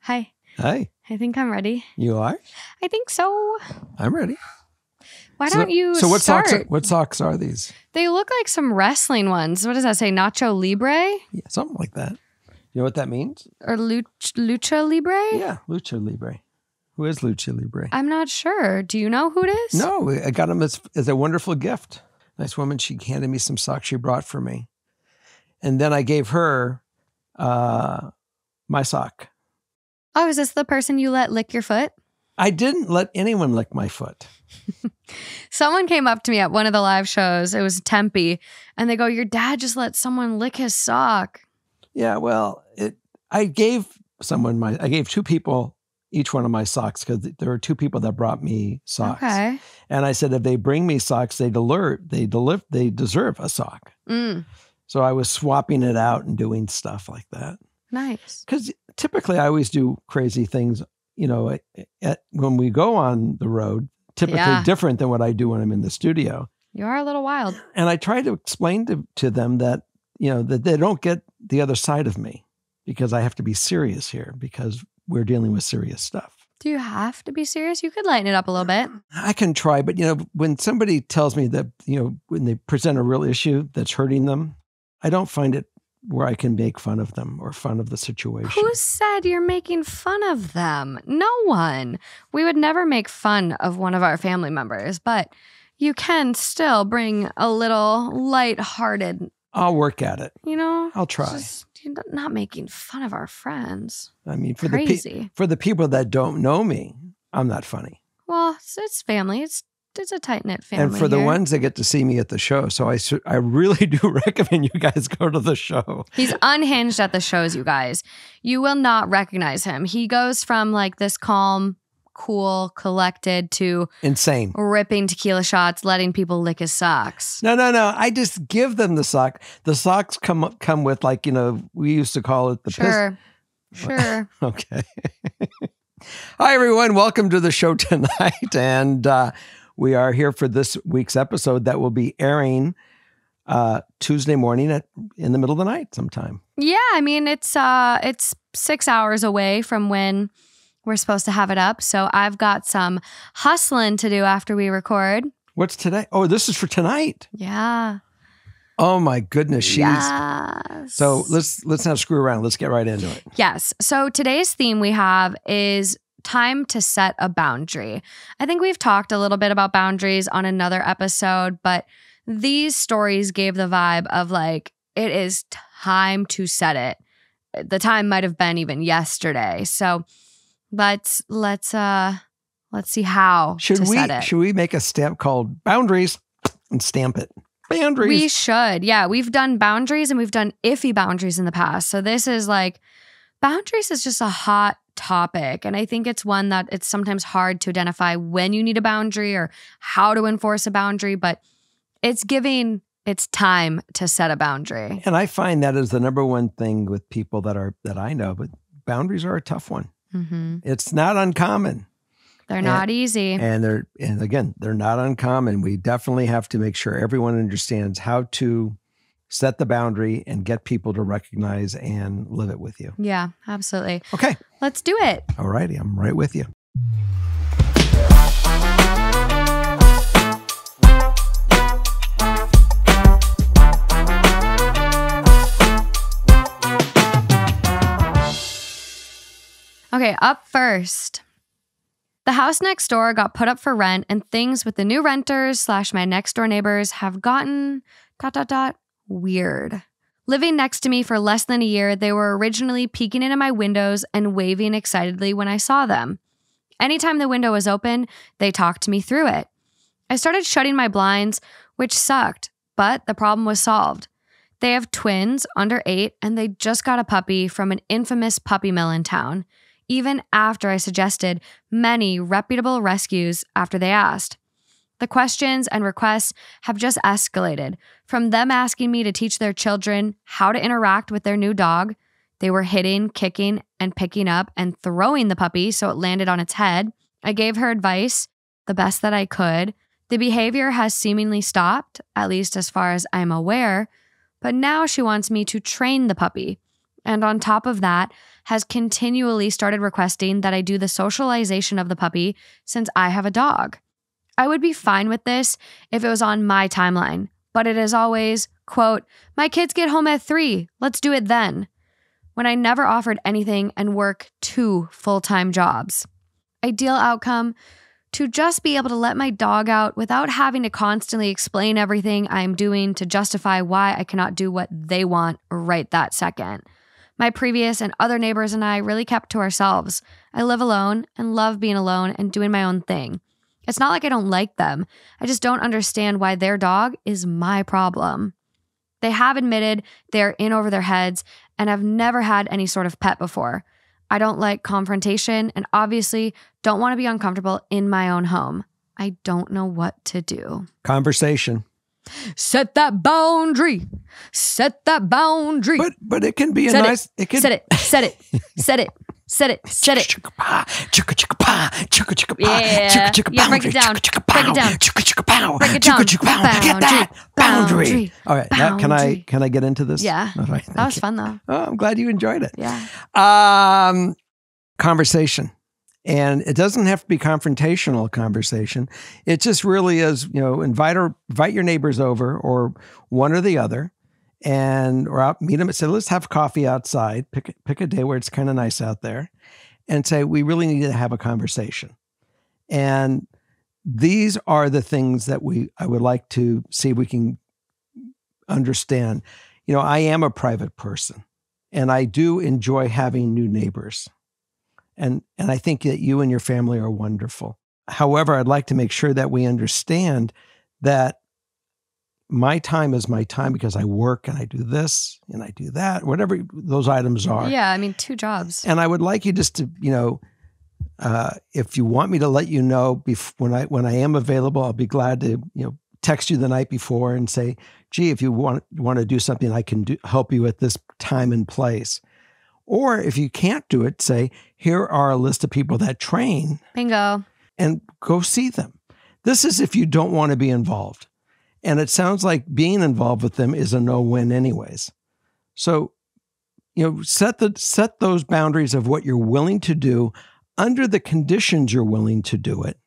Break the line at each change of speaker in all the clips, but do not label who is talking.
Hi.
Hi.
I think I'm ready.
You are?
I think so.
I'm ready.
Why don't you
So what
start?
what socks are these?
They look like some wrestling ones. What does that say? Nacho Libre?
Yeah, something like that. You know what that means?
Or Lucha Libre?
Yeah, Lucha Libre. Who is Lucha Libre?
I'm not sure. Do you know who it is?
No, I got them as a wonderful gift. Nice woman. She handed me some socks she brought for me. And then I gave her my sock.
Oh, is this the person you let lick your foot?
I didn't let anyone lick my foot.
Someone came up to me at one of the live shows. It was Tempe. And they go, your dad just let someone lick his sock.
Yeah, well, I gave two people each one of my socks because there were two people that brought me socks.
Okay.
And I said, if they bring me socks, they deserve a sock.
Mm.
So I was swapping it out and doing stuff like that.
Nice.
Because typically I always do crazy things, when we go on the road, typically different than what I do when I'm in the studio.
You are a little wild.
And I try to explain to them that, that they don't get the other side of me because I have to be serious here because we're dealing with serious stuff.
Do you have to be serious? You could lighten it up a little bit.
I can try, but when somebody tells me that, when they present a real issue that's hurting them, I don't find it where I can make fun of them or fun of the situation.
Who said you're making fun of them? No one. We would never make fun of one of our family members, but you can still bring a little lighthearted.
I'll work at it.
I'll
try.
You're not making fun of our friends.
I mean, for the people that don't know me, I'm not funny.
Well, it's family. It's a tight-knit family.
And for the ones that get to see me at the show, so I really do recommend you guys go to the show.
He's unhinged at the shows, you guys. You will not recognize him. He goes from like this calm, cool, collected to
insane,
ripping tequila shots, letting people lick his socks.
No. I just give them the sock. The socks come with we used to call it the
Sure.
Okay. Hi, everyone. Welcome to the show tonight. And we are here for this week's episode that will be airing Tuesday morning in the middle of the night sometime.
Yeah, I mean, it's 6 hours away from when we're supposed to have it up. So I've got some hustling to do after we record.
What's today? Oh, this is for tonight.
Yeah.
Oh my goodness.
Yes.
So let's not screw around. Let's get right into it.
Yes. So today's theme we have is time to set a boundary. I think we've talked a little bit about boundaries on another episode, but these stories gave the vibe of like, it is time to set it. The time might have been even yesterday. So let's see how to set it.
Should we make a stamp called boundaries and stamp it? Boundaries.
We should. Yeah, we've done boundaries and we've done iffy boundaries in the past. So this is like, boundaries is just a hot topic. And I think it's one that it's sometimes hard to identify when you need a boundary or how to enforce a boundary, but it's time to set a boundary.
And I find that is the number one thing with people that I know, but boundaries are a tough one.
Mm-hmm.
It's not uncommon.
They're not easy.
And they're not uncommon. We definitely have to make sure everyone understands how to set the boundary and get people to recognize and live it with you.
Yeah, absolutely.
Okay.
Let's do it.
All righty. I'm right with you.
Okay, up first. The house next door got put up for rent and things with the new renters / my next door neighbors have gotten ... weird. Living next to me for less than a year, they were originally peeking into my windows and waving excitedly when I saw them. Anytime the window was open, they talked to me through it. I started shutting my blinds, which sucked, but the problem was solved. They have twins under 8 and they just got a puppy from an infamous puppy mill in town, even after I suggested many reputable rescues after they asked. The questions and requests have just escalated, from them asking me to teach their children how to interact with their new dog. They were hitting, kicking, and picking up and throwing the puppy so it landed on its head. I gave her advice, the best that I could. The behavior has seemingly stopped, at least as far as I'm aware, but now she wants me to train the puppy. And on top of that, has continually started requesting that I do the socialization of the puppy since I have a dog. I would be fine with this if it was on my timeline, but it is always, quote, my kids get home at 3, let's do it then, when I never offered anything and work 2 full-time jobs. Ideal outcome, to just be able to let my dog out without having to constantly explain everything I'm doing to justify why I cannot do what they want right that second. My previous and other neighbors and I really kept to ourselves. I live alone and love being alone and doing my own thing. It's not like I don't like them. I just don't understand why their dog is my problem. They have admitted they're in over their heads and have never had any sort of pet before. I don't like confrontation and obviously don't want to be uncomfortable in my own home. I don't know what to do.
Conversation.
Set that boundary. Set that boundary.
But it can be
set
nice.
It can set it. Set it. Set it. Set it. Set it. Yeah, break it down. Break it down. Break it down.
Get that boundary. All right. Now, can I get into this?
Yeah.
All right.
That was fun though.
Oh, I'm glad you enjoyed it.
Yeah.
Conversation. And it doesn't have to be confrontational conversation. It just really is, invite your neighbors over or one or the other or out, meet them and say, let's have coffee outside. Pick a day where it's kind of nice out there and say, we really need to have a conversation. And these are the things that I would like to see if we can understand. I am a private person and I do enjoy having new neighbors. And I think that you and your family are wonderful. However, I'd like to make sure that we understand that my time is my time because I work and I do this and I do that, whatever those items are.
Yeah, I mean, 2 jobs.
And I would like you just to, if you want me to let you know when I am available, I'll be glad to, text you the night before and say, gee, if you want to do something, I can help you at this time and place. Or if you can't do it, say, here are a list of people that train.
Bingo.
And go see them. This is if you don't want to be involved. And it sounds like being involved with them is a no-win anyways. So, set those boundaries of what you're willing to do under the conditions you're willing to do it.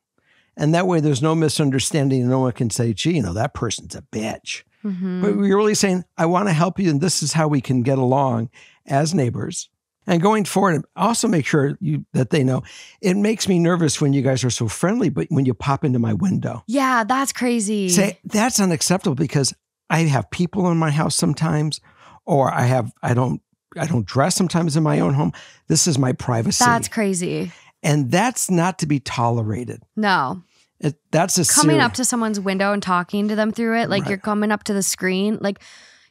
And that way there's no misunderstanding and no one can say, gee, that person's a bitch. Mm-hmm. But you're really saying, I want to help you and this is how we can get along as neighbors. And going forward, also make sure that they know, it makes me nervous when you guys are so friendly, but when you pop into my window.
Yeah, that's crazy.
Say, that's unacceptable because I have people in my house sometimes, or I don't dress sometimes in my own home. This is my privacy.
That's crazy.
And that's not to be tolerated.
No.
That's
coming up to someone's window and talking to them through it, like right. You're coming up to the screen, like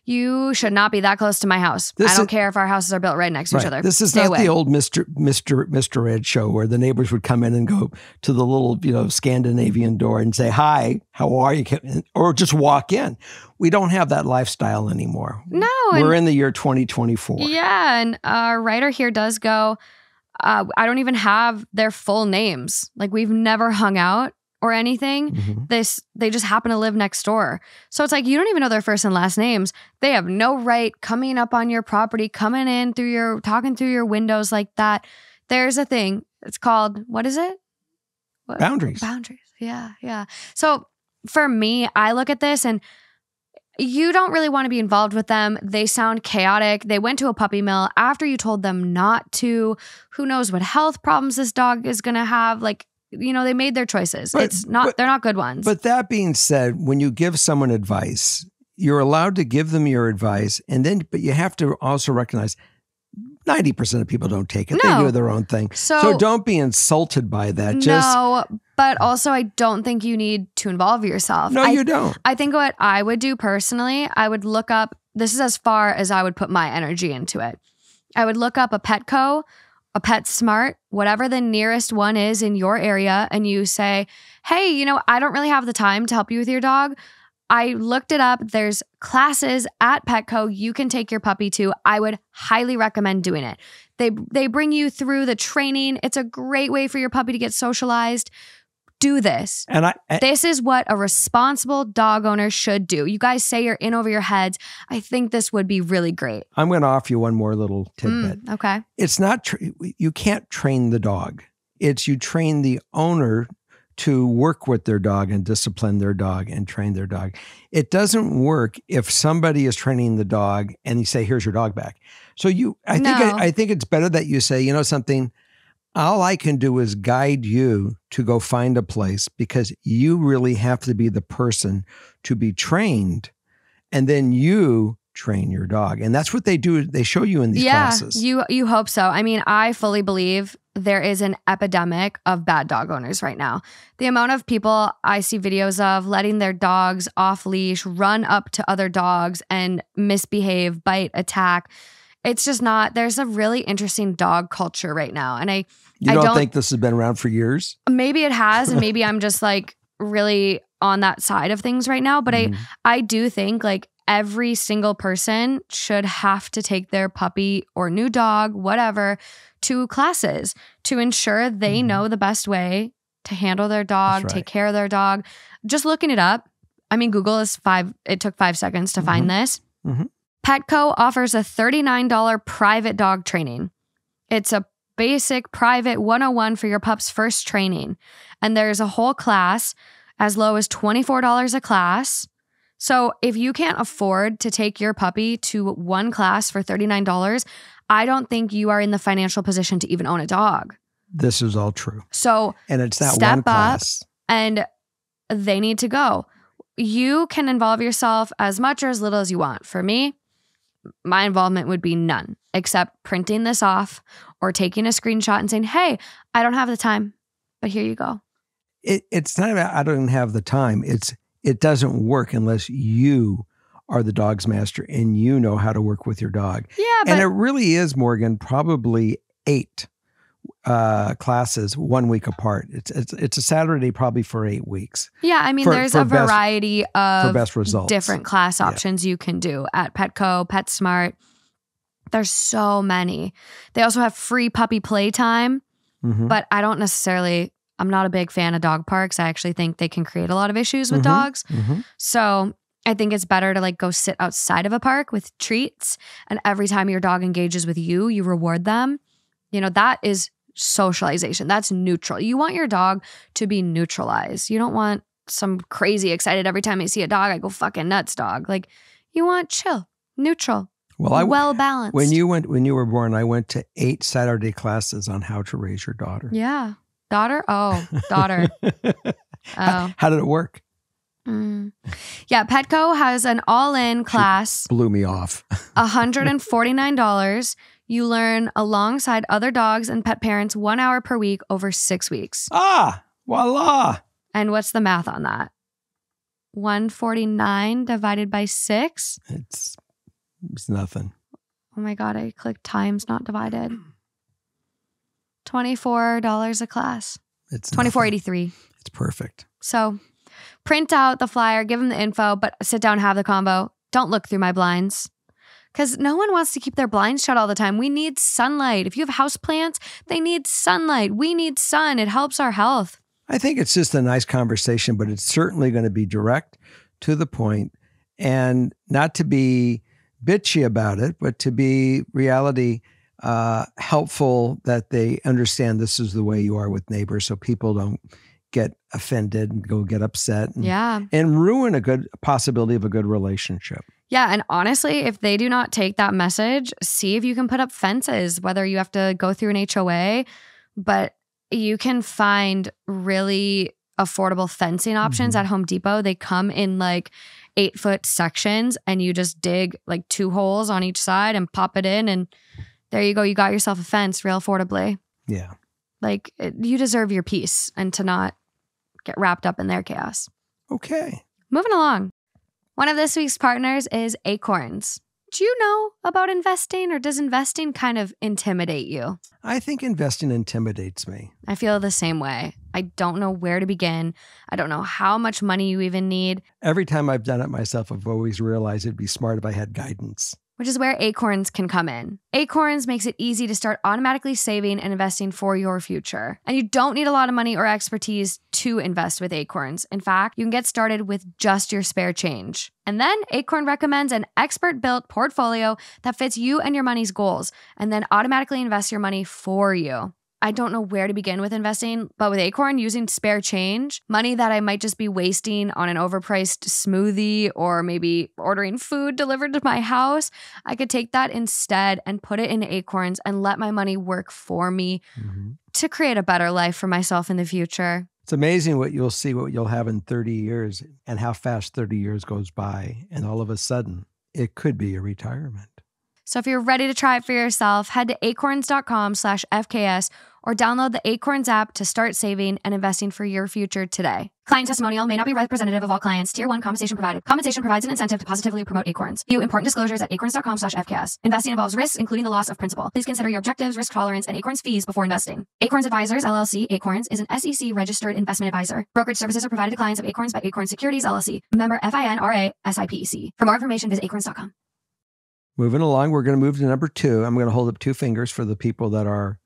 you should not be that close to my house. I don't care if our houses are built right next to each other.
This is Stay not away. The old Mr. Ed show where the neighbors would come in and go to the little, Scandinavian door and say, hi, how are you? Or just walk in. We don't have that lifestyle anymore.
No.
We're in the year 2024.
Yeah. And our writer here does go, I don't even have their full names. Like we've never hung out or anything. Mm-hmm. They just happen to live next door. So it's like, you don't even know their first and last names. They have no right coming up on your property, coming in talking through your windows like that. There's a thing. It's called, what is it?
Boundaries.
Boundaries. Yeah. Yeah. So for me, I look at this and you don't really want to be involved with them. They sound chaotic. They went to a puppy mill after you told them not to. Who knows what health problems this dog is going to have? Like, they made their choices. They're not good ones.
But that being said, when you give someone advice, you're allowed to give them your advice. But you have to also recognize 90% of people don't take it.
No.
They do their own thing. So don't be insulted by that.
No, but also I don't think you need to involve yourself.
No, you don't.
I think what I would do personally, I would look up, this is as far as I would put my energy into it. I would look up a Petco, a PetSmart, whatever the nearest one is in your area, and you say, hey, I don't really have the time to help you with your dog. I looked it up. There's classes at Petco you can take your puppy to. I would highly recommend doing it. They bring you through the training. It's a great way for your puppy to get socialized. Do this.
And
this is what a responsible dog owner should do. You guys say you're in over your heads. I think this would be really great.
I'm going to offer you one more little tidbit.
Okay.
It's not, you can't train the dog. It's you train the owner to work with their dog and discipline their dog and train their dog. It doesn't work if somebody is training the dog and you say, here's your dog back. So I think it's better that you say, you know something, all I can do is guide you to go find a place, because you really have to be the person to be trained, and then you train your dog. And that's what they do. They show you in these classes.
You hope so. I mean, I fully believe there is an epidemic of bad dog owners right now. The amount of people I see videos of letting their dogs off leash, run up to other dogs and misbehave, bite, attack. It's just not, there's a really interesting dog culture right now. And
You don't think this has been around for years?
Maybe it has, and maybe I'm just like really on that side of things right now. But I do think like every single person should have to take their puppy or new dog, whatever, to classes to ensure they know the best way to handle their dog, take care of their dog. Just looking it up. I mean, Google is it took 5 seconds to find this. Petco offers a $39 private dog training. It's a basic private 101 for your pup's first training. And there's a whole class as low as $24 a class. So if you can't afford to take your puppy to one class for $39, I don't think you are in the financial position to even own a dog.
This is all true.
So
and it's not
step
one class.
up and they need to go. You can involve yourself as much or as little as you want. For me, my involvement would be none, except printing this off or taking a screenshot and saying, hey, I don't have the time, but here you go.
It's not about I don't have the time. It doesn't work unless you are the dog's master and you know how to work with your dog.
Yeah,
and it really is, Morgan, probably 8 classes 1 week apart. It's a Saturday probably for 8 weeks.
Yeah, I mean, there's a variety of
best results.
Different class options you can do at Petco, PetSmart. There's so many. They also have free puppy playtime, but I don't necessarily, I'm not a big fan of dog parks. I actually think they can create a lot of issues with dogs. So I think it's better to like go sit outside of a park with treats. And every time your dog engages with you, you reward them. You know, that is socialization. That's neutral. You want your dog to be neutralized. You don't want some crazy excited every time I see a dog, I go fucking nuts dog. Like you want chill, neutral, well balanced.
When you were born, I went to 8 Saturday classes on how to raise your daughter.
Yeah. Daughter? Oh, daughter.
How did it work?
Yeah, Petco has an all-in class.
She blew me off.
$149. You learn alongside other dogs and pet parents 1 hour per week over 6 weeks.
Ah, voila.
And what's the math on that? 149 divided by 6?
It's nothing.
Oh my God, I clicked times, not divided. $24 a class.
It's
$24.83.
It's perfect.
So print out the flyer, give them the info, but sit down, have the convo. Don't look through my blinds. Because no one wants to keep their blinds shut all the time. We need sunlight. If you have houseplants, they need sunlight. We need sun. It helps our health.
I think it's just a nice conversation, but it's certainly going to be direct, to the point, and not to be bitchy about it, but to be reality helpful, that they understand this is the way you are with neighbors, so people don't get offended and go get upset and ruin a good possibility of a good relationship.
Yeah. And honestly, if they do not take that message, see if you can put up fences, whether you have to go through an HOA, but you can find really affordable fencing options at Home Depot. They come in like 8-foot sections and you just dig like 2 holes on each side and pop it in. And there you go. You got yourself a fence real affordably.
Yeah.
Like you deserve your peace and to not get wrapped up in their chaos.
Okay.
Moving along. One of this week's partners is Acorns. Do you know about investing, or does investing kind of intimidate you?
I think investing intimidates me.
I feel the same way. I don't know where to begin. I don't know how much money you even need.
Every time I've done it myself, I've always realized it'd be smart if I had guidance.
which is where Acorns can come in. Acorns makes it easy to start automatically saving and investing for your future. And you don't need a lot of money or expertise to invest with Acorns. In fact, you can get started with just your spare change. And then Acorn recommends an expert-built portfolio that fits you and your money's goals, and then automatically invests your money for you. I don't know where to begin with investing, but with Acorn, using spare change, money that I might just be wasting on an overpriced smoothie or maybe ordering food delivered to my house, I could take that instead and put it in Acorns and let my money work for me to create a better life for myself in the future.
It's amazing what you'll see, what you'll have in 30 years and how fast 30 years goes by. And all of a sudden, it could be a retirement.
So if you're ready to try it for yourself, head to acorns.com/FKS or download the Acorns app to start saving and investing for your future today. Client testimonial may not be representative of all clients. Tier 1 compensation provided. Compensation provides an incentive to positively promote Acorns. View important disclosures at acorns.com/FKS. Investing involves risks, including the loss of principal. Please consider your objectives, risk tolerance, and Acorns fees before investing. Acorns Advisors, LLC. Acorns is an SEC-registered investment advisor. Brokerage services are provided to clients of Acorns by Acorns Securities, LLC. Member FINRA SIPC. For more information, visit acorns.com.
Moving along, we're going to move to number 2. I'm going to hold up 2 fingers for the people that are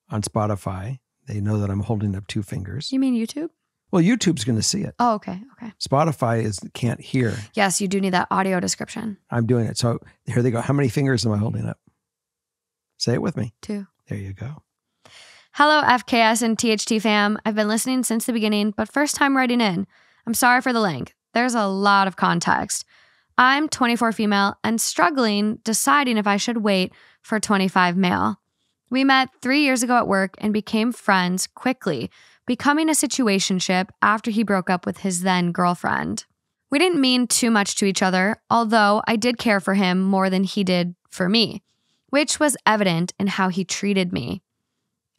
on Spotify. They know that I'm holding up 2 fingers.
You mean YouTube?
Well, YouTube's going to see it.
Oh, okay.
Spotify can't hear.
Yes, you do need that audio description.
I'm doing it. So here they go. How many fingers am I holding up? Say it with me.
2.
There you go.
Hello, FKS and THT fam. I've been listening since the beginning, but first time writing in. I'm sorry for the length. There's a lot of context. I'm 24 female and struggling deciding if I should wait for 25 male. We met 3 years ago at work and became friends quickly, becoming a situationship after he broke up with his then girlfriend. We didn't mean too much to each other, although I did care for him more than he did for me, which was evident in how he treated me.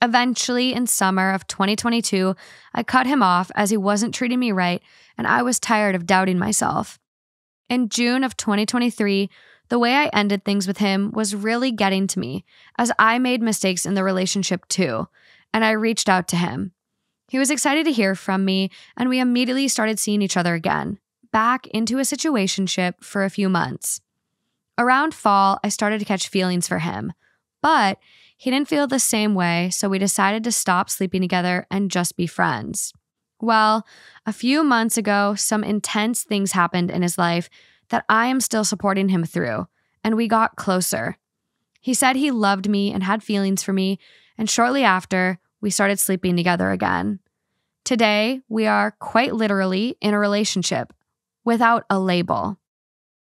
Eventually, in summer of 2022, I cut him off as he wasn't treating me right, and I was tired of doubting myself. In June of 2023, the way I ended things with him was really getting to me, as I made mistakes in the relationship too, and I reached out to him. He was excited to hear from me, and we immediately started seeing each other again, back into a situationship for a few months. Around fall, I started to catch feelings for him, but he didn't feel the same way, so we decided to stop sleeping together and just be friends. Well, a few months ago, some intense things happened in his life that I am still supporting him through, and we got closer. He said he loved me and had feelings for me, and shortly after, we started sleeping together again. Today, we are quite literally in a relationship, without a label.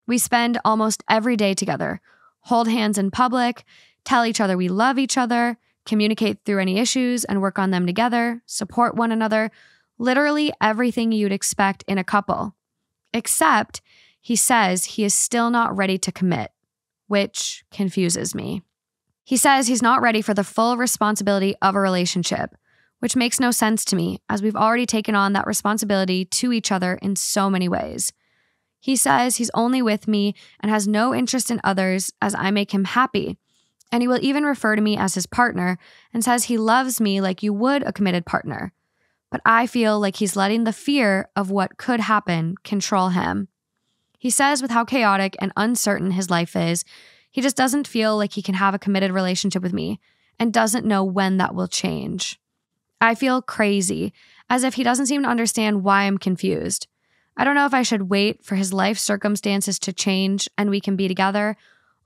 We spend almost every day together, hold hands in public, tell each other we love each other, communicate through any issues and work on them together, support one another, literally everything you'd expect in a couple. Except he says he is still not ready to commit, which confuses me. He says he's not ready for the full responsibility of a relationship, which makes no sense to me as we've already taken on that responsibility to each other in so many ways. He says he's only with me and has no interest in others as I make him happy, and he will even refer to me as his partner and says he loves me like you would a committed partner. But I feel like he's letting the fear of what could happen control him. He says with how chaotic and uncertain his life is, he just doesn't feel like he can have a committed relationship with me and doesn't know when that will change. I feel crazy, as if he doesn't seem to understand why I'm confused. I don't know if I should wait for his life circumstances to change and we can be together,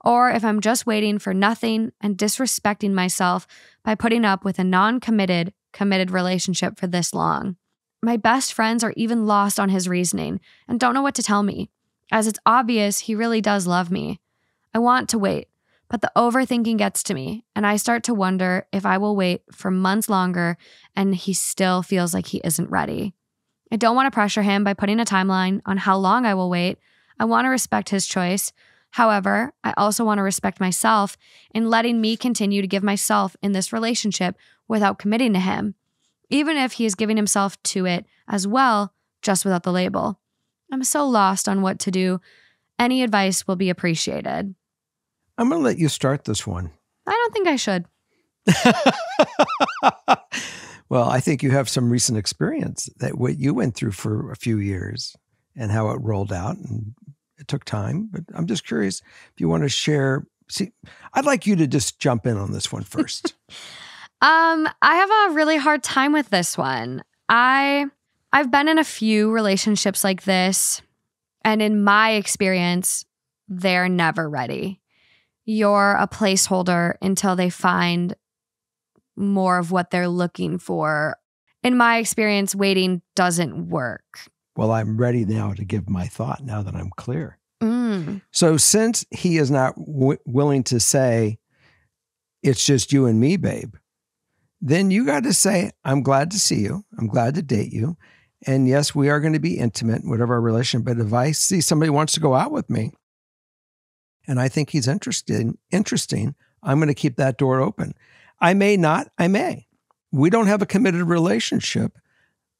or if I'm just waiting for nothing and disrespecting myself by putting up with a committed relationship for this long. My best friends are even lost on his reasoning and don't know what to tell me, as it's obvious he really does love me. I want to wait, but the overthinking gets to me, and I start to wonder if I will wait for months longer and he still feels like he isn't ready. I don't want to pressure him by putting a timeline on how long I will wait. I want to respect his choice. However, I also want to respect myself in letting me continue to give myself in this relationship without committing to him, even if he is giving himself to it as well, just without the label. I'm so lost on what to do. Any advice will be appreciated.
I'm going to let you start this one.
I don't think I should.
Well, I think you have some recent experience that what you went through for a few years and how it rolled out. And It took time, but I'm just curious if you want to share. See, I'd like you to just jump in on this one first.
I have a really hard time with this one. I've been in a few relationships like this, and in my experience, they're never ready. You're a placeholder until they find more of what they're looking for. In my experience, waiting doesn't work.
Well, I'm ready now to give my thought now that I'm clear. So since he is not willing to say, it's just you and me, babe, then you got to say, I'm glad to see you. I'm glad to date you. And yes, we are going to be intimate, whatever our relationship. But if I see somebody wants to go out with me and I think he's interesting, I'm going to keep that door open. I may not, I may. We don't have a committed relationship.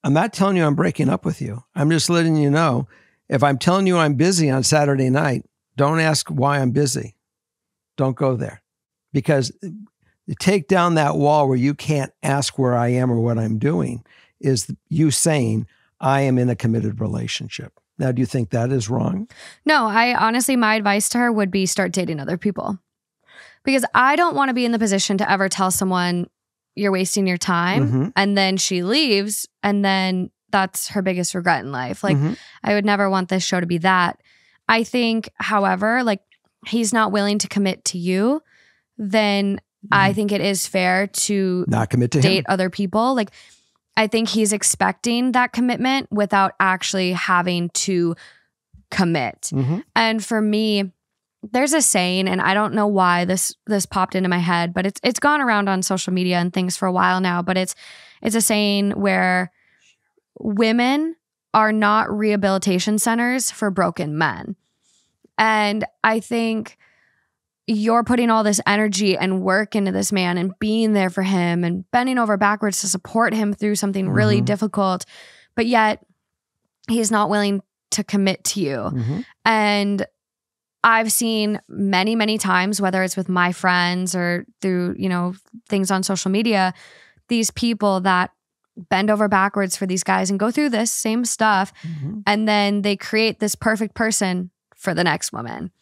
I'm not telling you I'm breaking up with you. I'm just letting you know, if I'm telling you I'm busy on Saturday night, don't ask why I'm busy. Don't go there. Because to take down that wall where you can't ask where I am or what I'm doing is you saying, I am in a committed relationship. Now, do you think that is wrong?
No, my advice to her would be start dating other people. Because I don't want to be in the position to ever tell someone you're wasting your time and then she leaves and then that's her biggest regret in life. Like, I would never want this show to be that. I think, however, like he's not willing to commit to you, then I think it is fair to
not commit to
date
him.
Other people. Like, I think he's expecting that commitment without actually having to commit. And for me, there's a saying, and I don't know why this popped into my head, but it's gone around on social media and things for a while now, but it's a saying where women are not rehabilitation centers for broken men. And I think you're putting all this energy and work into this man and being there for him and bending over backwards to support him through something really difficult, but yet he's not willing to commit to you. And I've seen many, many times, whether it's with my friends or through, things on social media, these people that bend over backwards for these guys and go through this same stuff. And then they create this perfect person for the next woman.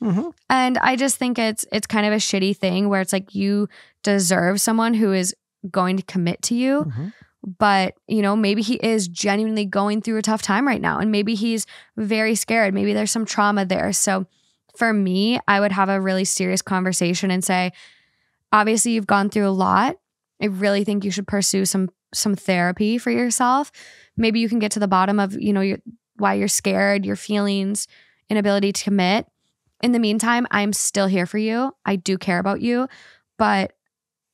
And I just think it's kind of a shitty thing where it's like you deserve someone who is going to commit to you. But, maybe he is genuinely going through a tough time right now. And maybe he's very scared. Maybe there's some trauma there. So for me, I would have a really serious conversation and say, obviously you've gone through a lot. I really think you should pursue some therapy for yourself. Maybe you can get to the bottom of, why you're scared, your feelings, inability to commit. In the meantime, I'm still here for you. I do care about you, but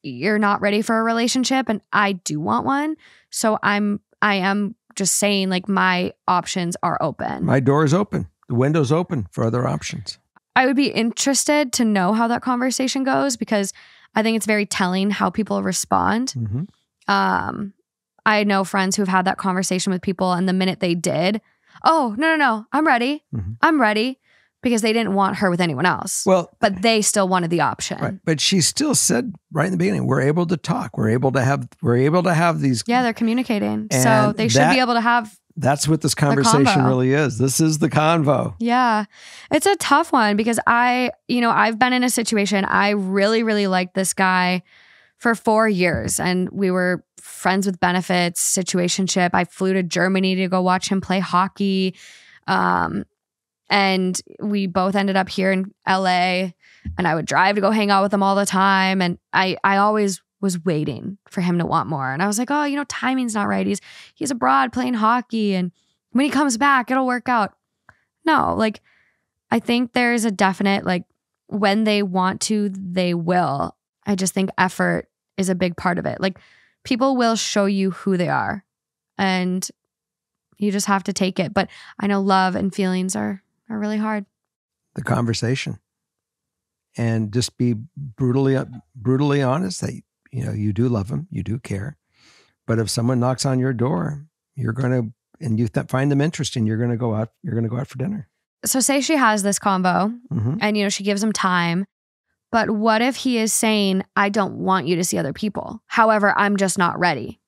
you're not ready for a relationship and I do want one. So I am just saying, like, my options are open.
My door is open. The window's open for other options.
I would be interested to know how that conversation goes because I think it's very telling how people respond. I know friends who've had that conversation with people and the minute they did, oh, no, I'm ready. I'm ready, because they didn't want her with anyone else.
Well,
but they still wanted the option.
Right. But she still said right in the beginning, we're able to talk. We're able to have these.
Yeah, they're communicating. So they should be able to have.
That's what this conversation really is. This is the convo.
Yeah. It's a tough one because I've been in a situation. I really, really liked this guy for 4 years and we were friends with benefits, situationship. I flew to Germany to go watch him play hockey. And we both ended up here in LA and I would drive to go hang out with him all the time. And I always was waiting for him to want more. And I was like, oh, timing's not right. He's abroad playing hockey. And when he comes back, it'll work out. No, like, I think there's a definite, like, when they want to, they will. I just think effort is a big part of it. Like, people will show you who they are and you just have to take it. But I know love and feelings are really hard.
The conversation and just be brutally honest that, you do love them, you do care. But if someone knocks on your door, you're going to, and you find them interesting, you're going to go out for dinner.
So say she has this combo and, she gives him time. But what if he is saying, I don't want you to see other people. However, I'm just not ready.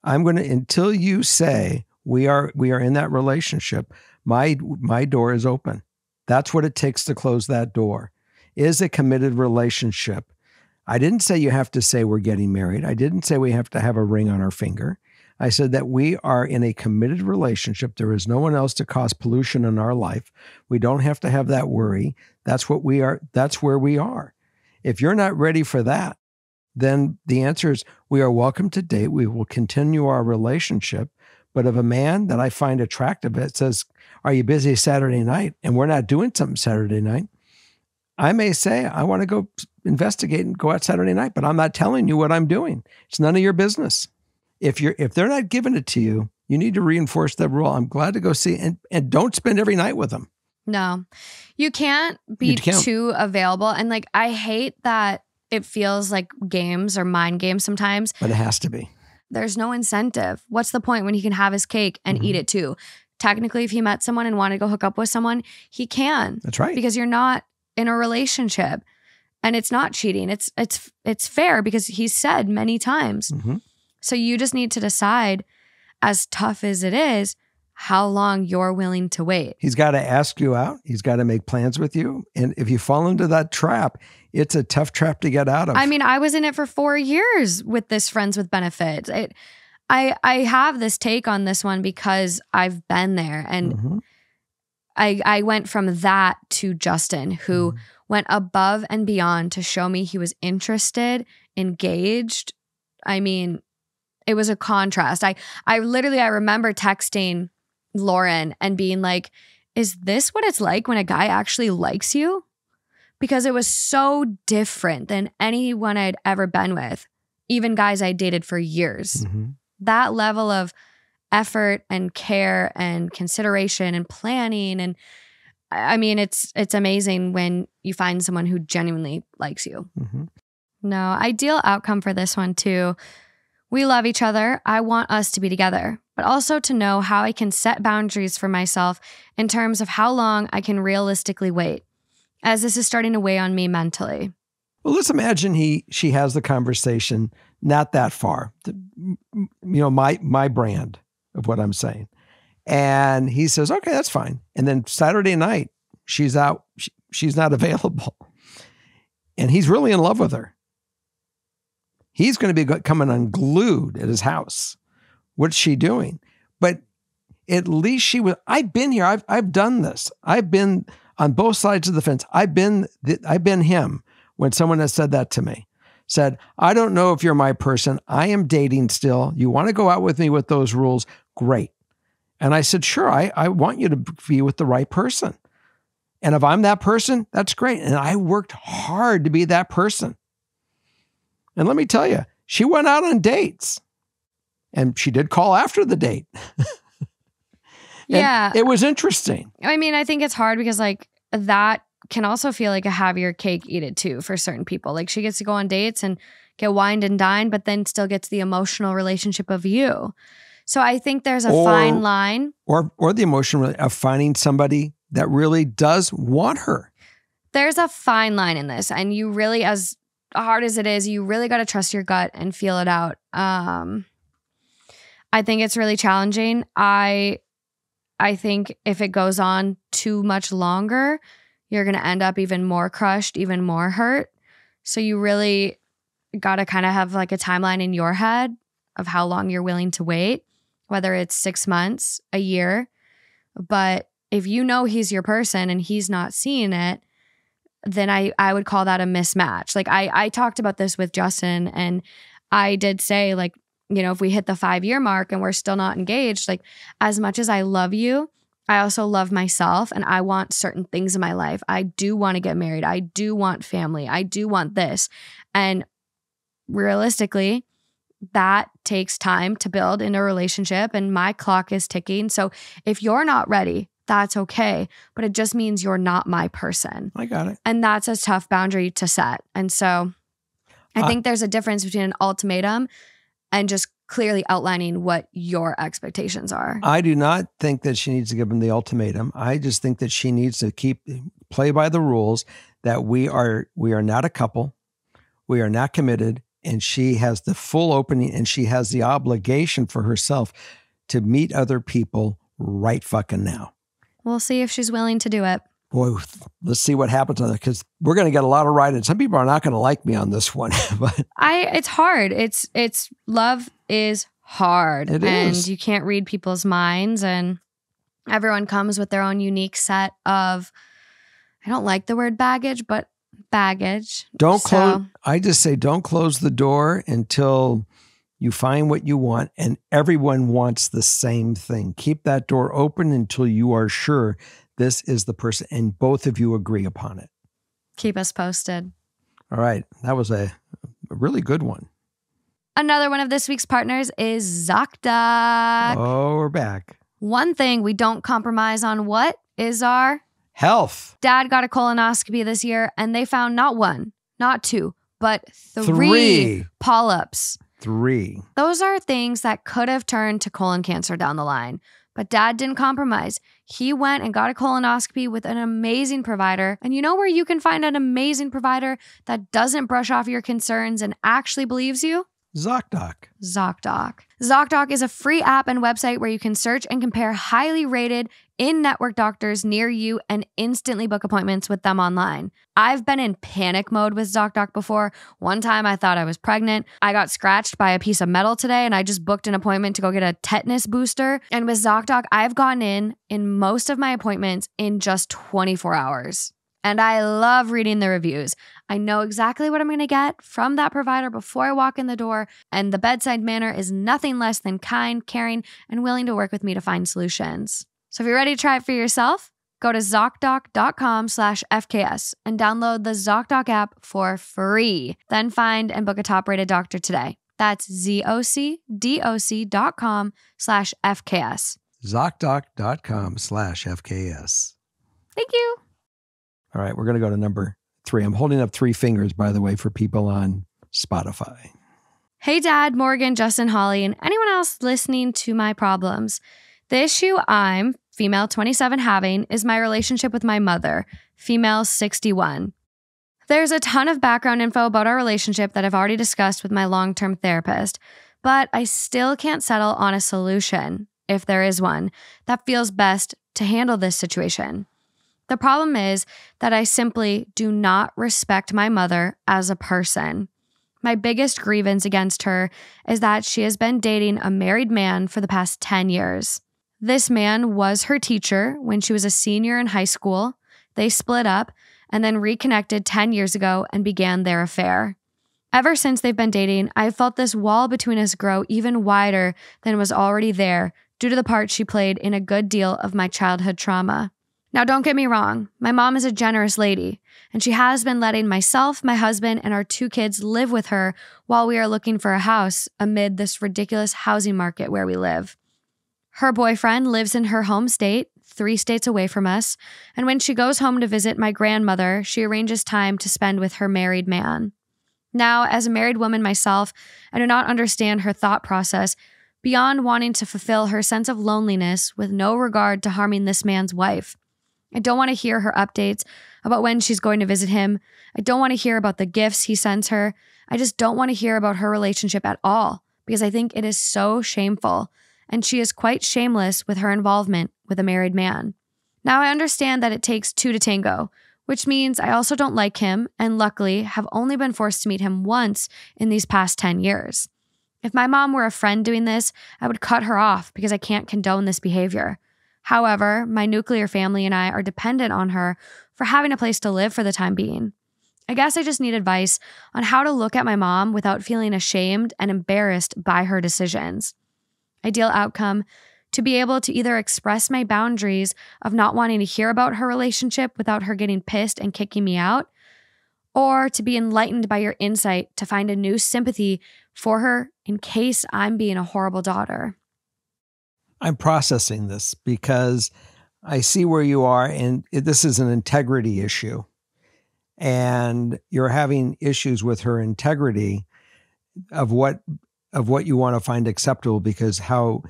Until you say we are in that relationship, my door is open. That's what it takes to close that door, is a committed relationship. I didn't say you have to say we're getting married. I didn't say we have to have a ring on our finger. I said that we are in a committed relationship. There is no one else to cause pollution in our life. We don't have to have that worry. That's what we are. That's where we are. If you're not ready for that, then the answer is we are welcome to date. We will continue our relationship. But if a man that I find attractive that says, are you busy Saturday night? And we're not doing something Saturday night, I may say, I want to go investigate and go out Saturday night, but I'm not telling you what I'm doing. It's none of your business. If they're not giving it to you, you need to reinforce that rule. I'm glad to go see, and don't spend every night with them.
No, you can't be too available. And like, I hate that it feels like games or mind games sometimes.
But it has to be.
There's no incentive. What's the point when he can have his cake and eat it too? Technically, if he met someone and wanted to go hook up with someone, he can.
That's right.
Because you're not in a relationship, and it's not cheating. It's fair because he's said many times. So you just need to decide, as tough as it is, how long you're willing to wait.
He's got to ask you out. He's got to make plans with you. And if you fall into that trap, it's a tough trap to get out of.
I mean, I was in it for 4 years with this Friends with Benefits. I have this take on this one because I've been there. And I went from that to Justin, who went above and beyond to show me he was interested, engaged. I mean, it was a contrast. I remember texting Lauren and being like, is this what it's like when a guy actually likes you? Because it was so different than anyone I'd ever been with, even guys I dated for years. That level of effort and care and consideration and planning. And I mean, it's amazing when you find someone who genuinely likes you. No, ideal outcome for this one too. We love each other. I want us to be together, but also to know how I can set boundaries for myself in terms of how long I can realistically wait, as this is starting to weigh on me mentally.
Well, let's imagine she has the conversation not that far, my brand of what I'm saying. And he says, okay, that's fine. And then Saturday night, she's out. She's not available. And he's really in love with her. He's going to be coming unglued at his house. What's she doing? But at least I've been here. I've done this. I've been on both sides of the fence. I've been him when someone has said that to me. Said, I don't know if you're my person. I am dating still. You want to go out with me with those rules? Great. And I said, sure, I want you to be with the right person. And if I'm that person, that's great. And I worked hard to be that person. And let me tell you, she went out on dates. And she did call after the date.
Yeah.
It was interesting.
I mean, I think it's hard because like that can also feel like a have your cake, eat it too for certain people. Like she gets to go on dates and get wined and dined, but then still gets the emotional relationship of you. So I think there's a fine line. Or
the emotion of finding somebody that really does want her.
There's a fine line in this. And you really, as hard as it is, you really got to trust your gut and feel it out. I think it's really challenging. I think if it goes on too much longer, you're going to end up even more crushed, even more hurt. So you really got to kind of have like a timeline in your head of how long you're willing to wait, whether it's 6 months, a year. But if you know he's your person and he's not seeing it, then I would call that a mismatch. Like I talked about this with Justin, and I did say, like, you know, if we hit the 5-year mark and we're still not engaged, like as much as I love you, I also love myself and I want certain things in my life. I do want to get married. I do want family. I do want this. And realistically, that takes time to build in a relationship, and my clock is ticking. So if you're not ready, that's okay. But it just means you're not my person.
I got it.
And that's a tough boundary to set. And so I think there's a difference between an ultimatum and just clearly outlining what your expectations are.
I do not think that she needs to give him the ultimatum. I just think that she needs to play by the rules, that we are not a couple. We are not committed. And she has the full opening, and she has the obligation for herself to meet other people right fucking now.
We'll see if she's willing to do it.
Boy, let's see what happens on that, because we're going to get a lot of write-ins. Some people are not going to like me on this one. But
it's hard. It's love is hard.
It
and
is.
You can't read people's minds, and everyone comes with their own unique set of, I don't like the word baggage, but baggage.
I just say don't close the door until you find what you want, and everyone wants the same thing. Keep that door open until you are sure this is the person, and both of you agree upon it.
Keep us posted.
All right. That was a really good one.
Another one of this week's partners is ZocDoc.
Oh, we're back.
One thing we don't compromise on, what is our
health.
Dad got a colonoscopy this year, and they found not one, not two, but three polyps.
3.
Those are things that could have turned to colon cancer down the line. But Dad didn't compromise. He went and got a colonoscopy with an amazing provider. And you know where you can find an amazing provider that doesn't brush off your concerns and actually believes you?
ZocDoc.
ZocDoc. ZocDoc is a free app and website where you can search and compare highly rated in-network doctors near you and instantly book appointments with them online. I've been in panic mode with ZocDoc before. One time I thought I was pregnant. I got scratched by a piece of metal today, and I just booked an appointment to go get a tetanus booster. And with ZocDoc, I've gotten in most of my appointments in just 24 hours. And I love reading the reviews. I know exactly what I'm going to get from that provider before I walk in the door, and the bedside manner is nothing less than kind, caring, and willing to work with me to find solutions. So if you're ready to try it for yourself, go to ZocDoc.com/FKS and download the ZocDoc app for free. Then find and book a top-rated doctor today. That's ZocDoc.com/FKS.
ZocDoc.com/FKS.
Thank you.
All right, we're going to go to number 3. I'm holding up 3 fingers, by the way, for people on Spotify.
Hey, Dad, Morgan, Justin, Holly, and anyone else listening to my problems. The issue I'm, female 27, having is my relationship with my mother, female 61. There's a ton of background info about our relationship that I've already discussed with my long-term therapist, but I still can't settle on a solution, if there is one, that feels best to handle this situation. The problem is that I simply do not respect my mother as a person. My biggest grievance against her is that she has been dating a married man for the past 10 years. This man was her teacher when she was a senior in high school. They split up and then reconnected 10 years ago and began their affair. Ever since they've been dating, I've felt this wall between us grow even wider than was already there due to the part she played in a good deal of my childhood trauma. Now, don't get me wrong. My mom is a generous lady, and she has been letting myself, my husband, and our 2 kids live with her while we are looking for a house amid this ridiculous housing market where we live. Her boyfriend lives in her home state, 3 states away from us, and when she goes home to visit my grandmother, she arranges time to spend with her married man. Now, as a married woman myself, I do not understand her thought process beyond wanting to fulfill her sense of loneliness with no regard to harming this man's wife. I don't want to hear her updates about when she's going to visit him. I don't want to hear about the gifts he sends her. I just don't want to hear about her relationship at all because I think it is so shameful, and she is quite shameless with her involvement with a married man. Now, I understand that it takes 2 to tango, which means I also don't like him and luckily have only been forced to meet him once in these past 10 years. If my mom were a friend doing this, I would cut her off because I can't condone this behavior. However, my nuclear family and I are dependent on her for having a place to live for the time being. I guess I just need advice on how to look at my mom without feeling ashamed and embarrassed by her decisions. Ideal outcome, to be able to either express my boundaries of not wanting to hear about her relationship without her getting pissed and kicking me out, or to be enlightened by your insight to find a new sympathy for her in case I'm being a horrible daughter.
I'm processing this because I see where you are, and this is an integrity issue. And you're having issues with her integrity of what you want to find acceptable, because how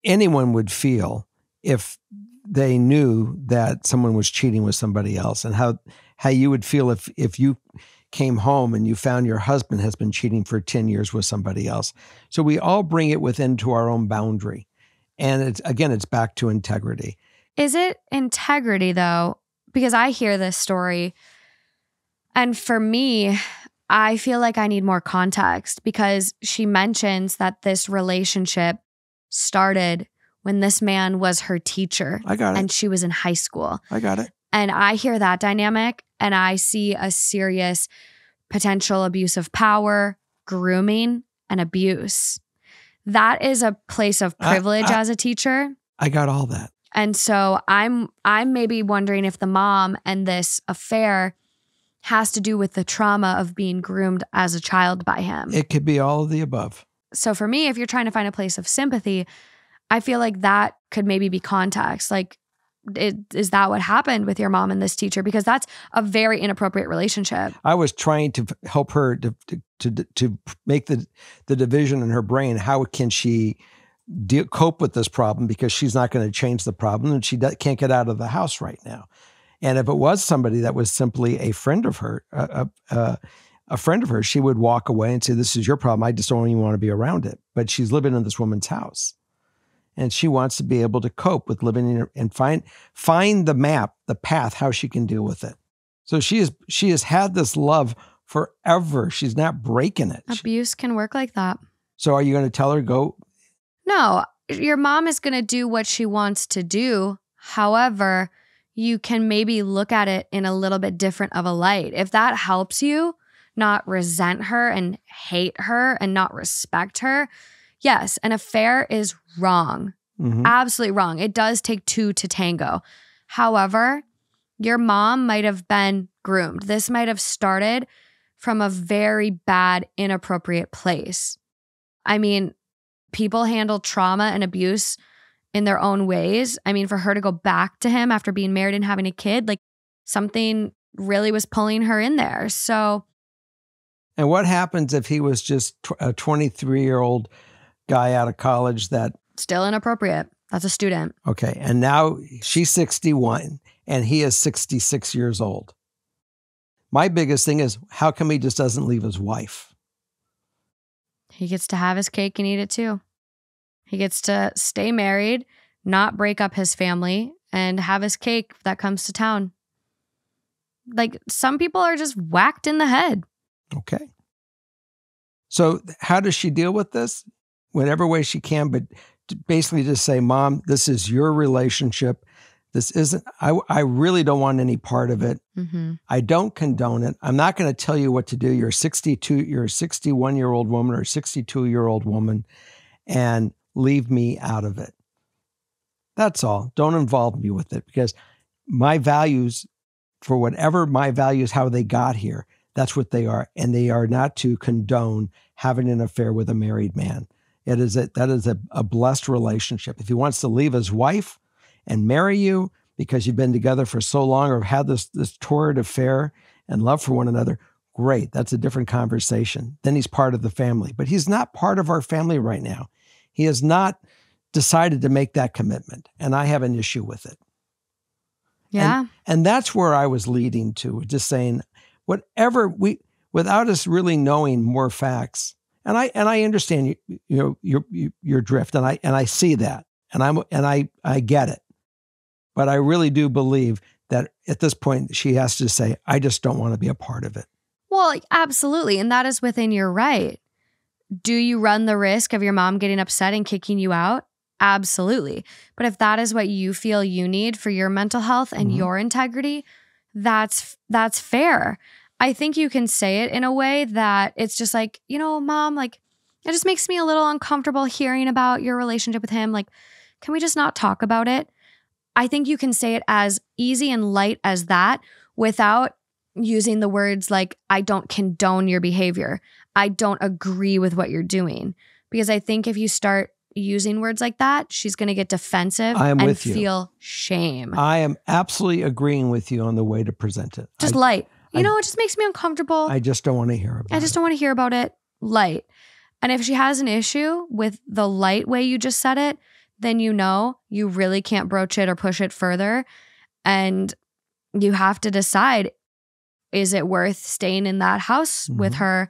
anyone would feel if they knew that someone was cheating with somebody else, and how you would feel if you came home and you found your husband has been cheating for 10 years with somebody else. So we all bring it within to our own boundary. And it's back to integrity.
Is it integrity, though, because I hear this story, and for me, I feel like I need more context, because she mentions that this relationship started when this man was her teacher.
I got it.
And she was in high school.
I got it.
And I hear that dynamic, and I see a serious potential abuse of power, grooming, and abuse. That is a place of privilege as a teacher.
I got all that.
And so I'm maybe wondering if the mom and this affair has to do with the trauma of being groomed as a child by him.
It could be all of the above.
So for me, if you're trying to find a place of sympathy, I feel like that could maybe be context. Like, is that what happened with your mom and this teacher? Because that's a very inappropriate relationship.
I was trying to help her to make the division in her brain. How can she cope with this problem? Because she's not going to change the problem, and she can't get out of the house right now. And if it was somebody that was simply a friend of her, a friend of hers, she would walk away and say, "This is your problem. I just don't even want to be around it." But she's living in this woman's house, and she wants to be able to cope with living in her and find the map, the path, how she can deal with it. So she has had this love forever. She's not breaking it.
Abuse can work like that.
So are you going to tell her go?
No, your mom is going to do what she wants to do. However, you can maybe look at it in a little bit different of a light. If that helps you not resent her and hate her and not respect her, yes, an affair is wrong.
Mm-hmm.
Absolutely wrong. It does take two to tango. However, your mom might have been groomed. This might have started from a very bad, inappropriate place. I mean, people handle trauma and abuse in their own ways. I mean, for her to go back to him after being married and having a kid, like, something really was pulling her in there. So.
And what happens if he was just a 23-year-old guy out of college that.
Still inappropriate. That's a student.
Okay. And now she's 61 and he is 66 years old. My biggest thing is, how come he just doesn't leave his wife?
He gets to have his cake and eat it too. He gets to stay married, not break up his family, and have his cake that comes to town. Like, some people are just whacked in the head.
Okay. So how does she deal with this? Whatever way she can, but basically just say, "Mom, this is your relationship. This isn't, I really don't want any part of it.
Mm-hmm.
I don't condone it. I'm not going to tell you what to do. You're a 61-year-old woman or a 62-year-old woman, and leave me out of it. That's all. Don't involve me with it, because my values, for whatever my values, how they got here, that's what they are. And they are not to condone having an affair with a married man. That is a blessed relationship. If he wants to leave his wife and marry you because you've been together for so long or have this torrid affair and love for one another, great. That's a different conversation. Then he's part of the family. But he's not part of our family right now. He has not decided to make that commitment, and I have an issue with it.
Yeah.
And that's where I was leading to, just saying, without us really knowing more facts. And I understand your drift, and I see that, and I get it. But I really do believe that at this point she has to say, "I just don't want to be a part of it."
Well, absolutely. And that is within your right. Do you run the risk of your mom getting upset and kicking you out? Absolutely. But if that is what you feel you need for your mental health and your integrity, that's fair. I think you can say it in a way that it's just like, Mom, like, it just makes me a little uncomfortable hearing about your relationship with him. Like, can we just not talk about it? I think you can say it as easy and light as that without using the words like, "I don't condone your behavior. I don't agree with what you're doing." Because I think if you start using words like that, she's going to get defensive and feel shame.
I am absolutely agreeing with you on the way to present it.
Just light. It just makes me uncomfortable.
I just don't want to hear about it.
I just don't want to hear about it. Light. And if she has an issue with the light way you just said it, then you really can't broach it or push it further. And you have to decide, is it worth staying in that house with her?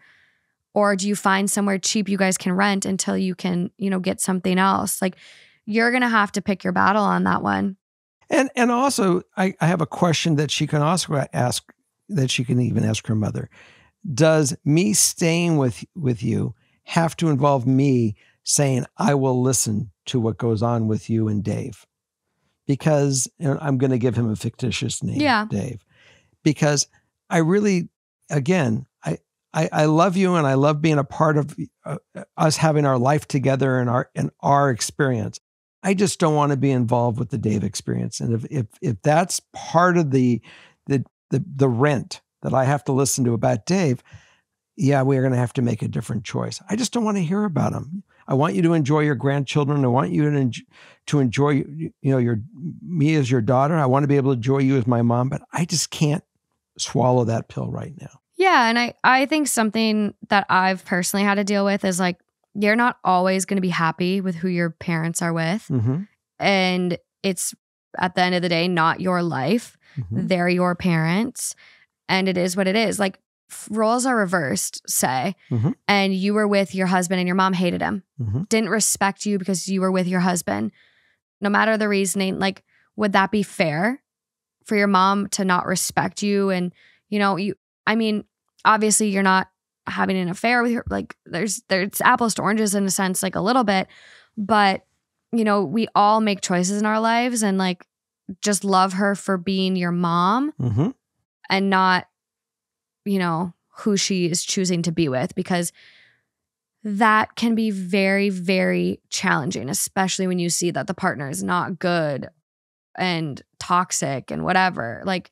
Or do you find somewhere cheap you guys can rent until you can, get something else? Like, you're going to have to pick your battle on that one.
And also, I have a question that she can also ask, that she can even ask her mother. Does me staying with you have to involve me saying, I will listen to what goes on with you and Dave? Because I'm going to give him a fictitious name, Dave. Because I really, again, I love you and I love being a part of us having our life together and our experience. I just don't want to be involved with the Dave experience. And if that's part of the rent that I have to listen to about Dave, yeah, we're going to have to make a different choice. I just don't want to hear about him. I want you to enjoy your grandchildren. I want you to enjoy, me as your daughter. I want to be able to enjoy you as my mom, but I just can't swallow that pill right now.
Yeah. And I think something that I've personally had to deal with is like, you're not always going to be happy with who your parents are with.
Mm-hmm.
And it's at the end of the day, not your life.
Mm-hmm.
They're your parents. And it is what it is. Like roles are reversed, say,
mm-hmm.
and you were with your husband and your mom hated him,
mm-hmm.
didn't respect you because you were with your husband. No matter the reasoning, like, would that be fair for your mom to not respect you? And, obviously you're not having an affair with her. Like there's apples to oranges in a sense, like a little bit, but we all make choices in our lives and like just love her for being your mom
mm-hmm.
and not, who she is choosing to be with, because that can be very, very challenging, especially when you see that the partner is not good and toxic and whatever. Like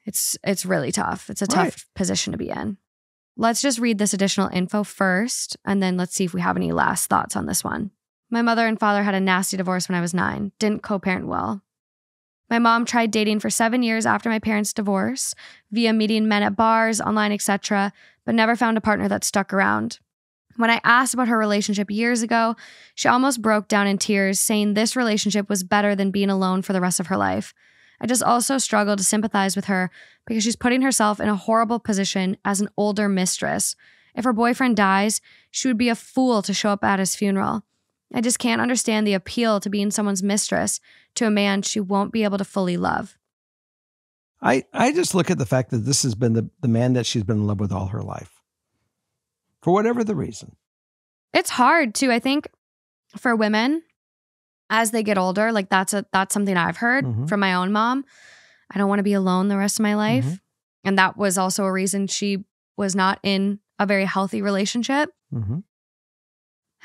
it's really tough. It's a tough position to be in. Let's just read this additional info first, and then let's see if we have any last thoughts on this one. My mother and father had a nasty divorce when I was 9. Didn't co-parent well. My mom tried dating for 7 years after my parents' divorce, via meeting men at bars, online, etc., but never found a partner that stuck around. When I asked about her relationship years ago, she almost broke down in tears, saying this relationship was better than being alone for the rest of her life. I just also struggle to sympathize with her because she's putting herself in a horrible position as an older mistress. If her boyfriend dies, she would be a fool to show up at his funeral. I just can't understand the appeal to being someone's mistress to a man she won't be able to fully love.
I just look at the fact that this has been the man that she's been in love with all her life. For whatever the reason.
It's hard too, I think, for women as they get older. Like that's something I've heard
mm-hmm.
from my own mom. I don't want to be alone the rest of my life.
Mm-hmm.
And that was also a reason she was not in a very healthy relationship.
Mm-hmm.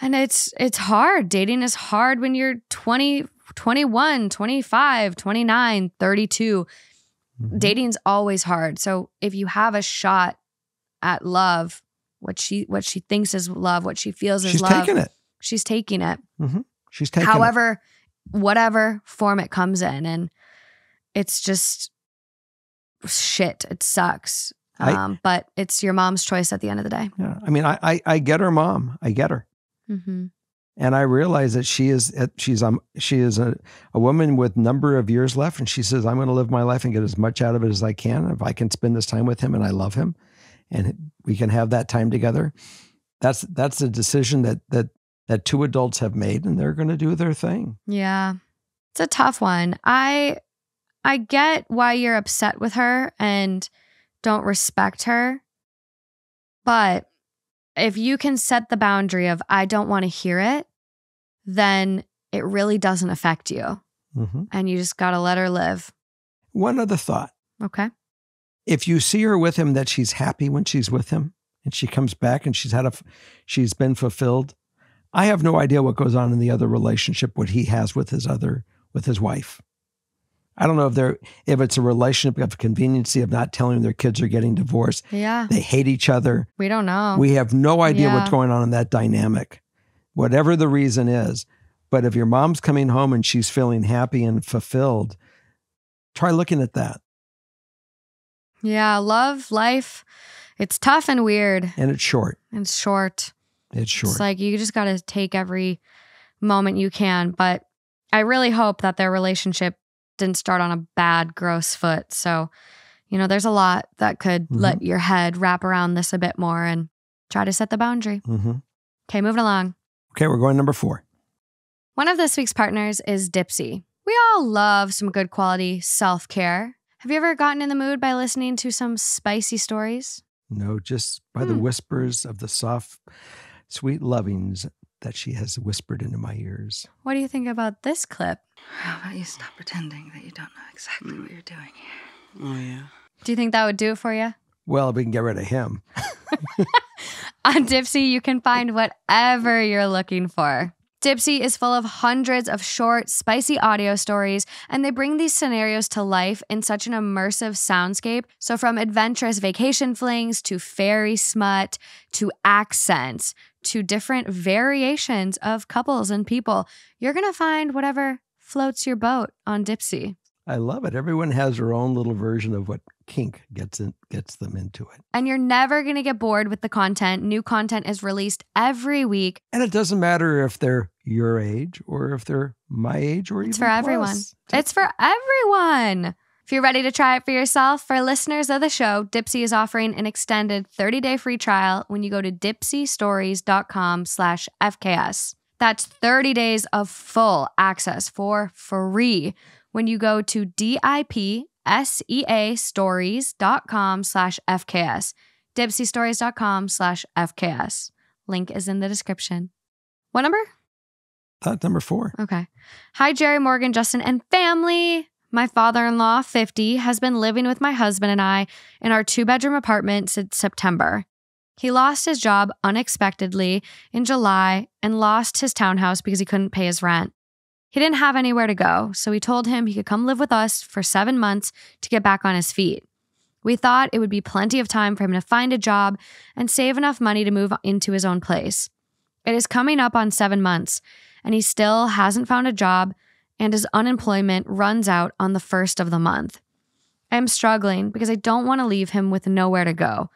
And it's hard. Dating is hard when you're 20, 21, 25, 29, 32.
Mm-hmm.
Dating's always hard. So if you have a shot at love, what she thinks is love, what she feels is love. She's taking it.
Mm-hmm. She's taking it.
However, whatever form it comes in. And it's just shit. It sucks. But it's your mom's choice at the end of the day.
Yeah. I mean, I get her mom. I get her.
Mm-hmm.
And I realize that she is a woman with a number of years left. And she says, I'm going to live my life and get as much out of it as I can. If I can spend this time with him and I love him and we can have that time together, that's a decision that two adults have made, and they're going to do their thing.
Yeah. It's a tough one. I get why you're upset with her and don't respect her. But if you can set the boundary of, I don't want to hear it, then it really doesn't affect you.
Mm-hmm.
And you just got to let her live.
One other thought.
Okay.
If you see her with him, that she's happy when she's with him and she comes back and she's been fulfilled. I have no idea what goes on in the other relationship, what he has with his wife. I don't know if it's a relationship of conveniency of not telling them their kids are getting divorced.
Yeah.
They hate each other.
We don't know.
We have no idea what's going on in that dynamic, whatever the reason is. But if your mom's coming home and she's feeling happy and fulfilled, try looking at that.
Yeah. Love, life, it's tough and weird.
And it's short.
It's short.
It's short.
It's like you just got to take every moment you can. But I really hope that their relationship didn't start on a bad, gross foot. So, there's a lot that could
mm-hmm.
let your head wrap around this a bit more and try to set the boundary.
Mm-hmm.
Okay, moving along.
Okay, we're going number 4.
One of this week's partners is Dipsy. We all love some good quality self-care. Have you ever gotten in the mood by listening to some spicy stories?
No, just by the whispers of the soft, sweet lovings that she has whispered into my ears.
What do you think about this clip?
How about you stop pretending that you don't know exactly what you're doing here?
Oh, yeah.
Do you think that would do it for you?
Well, we can get rid of him.
On Dipsea, you can find whatever you're looking for. Dipsea is full of hundreds of short, spicy audio stories, and they bring these scenarios to life in such an immersive soundscape. So from adventurous vacation flings to fairy smut to accents to different variations of couples and people, you're going to find whatever floats your boat on Dipsea.
I love it. Everyone has their own little version of what kink gets them into it.
And you're never going to get bored with the content. New content is released every week.
And it doesn't matter if they're your age or if they're my age or
It's
even
for everyone.
plus.
It's for everyone. If you're ready to try it for yourself, for listeners of the show, Dipsea is offering an extended 30-day free trial when you go to dipseastories.com/FKS. That's 30 days of full access for free when you go to dipseastories.com/FKS. dipseastories.com/FKS. Link is in the description. What number?
Thought number 4.
Okay. Hi, Jerry, Morgan, Justin, and family. My father-in-law, 50, has been living with my husband and I in our 2-bedroom apartment since September. He lost his job unexpectedly in July and lost his townhouse because he couldn't pay his rent. He didn't have anywhere to go, so we told him he could come live with us for 7 months to get back on his feet. We thought it would be plenty of time for him to find a job and save enough money to move into his own place. It is coming up on 7 months, and he still hasn't found a job, and his unemployment runs out on the 1st of the month. I am struggling because I don't want to leave him with nowhere to go,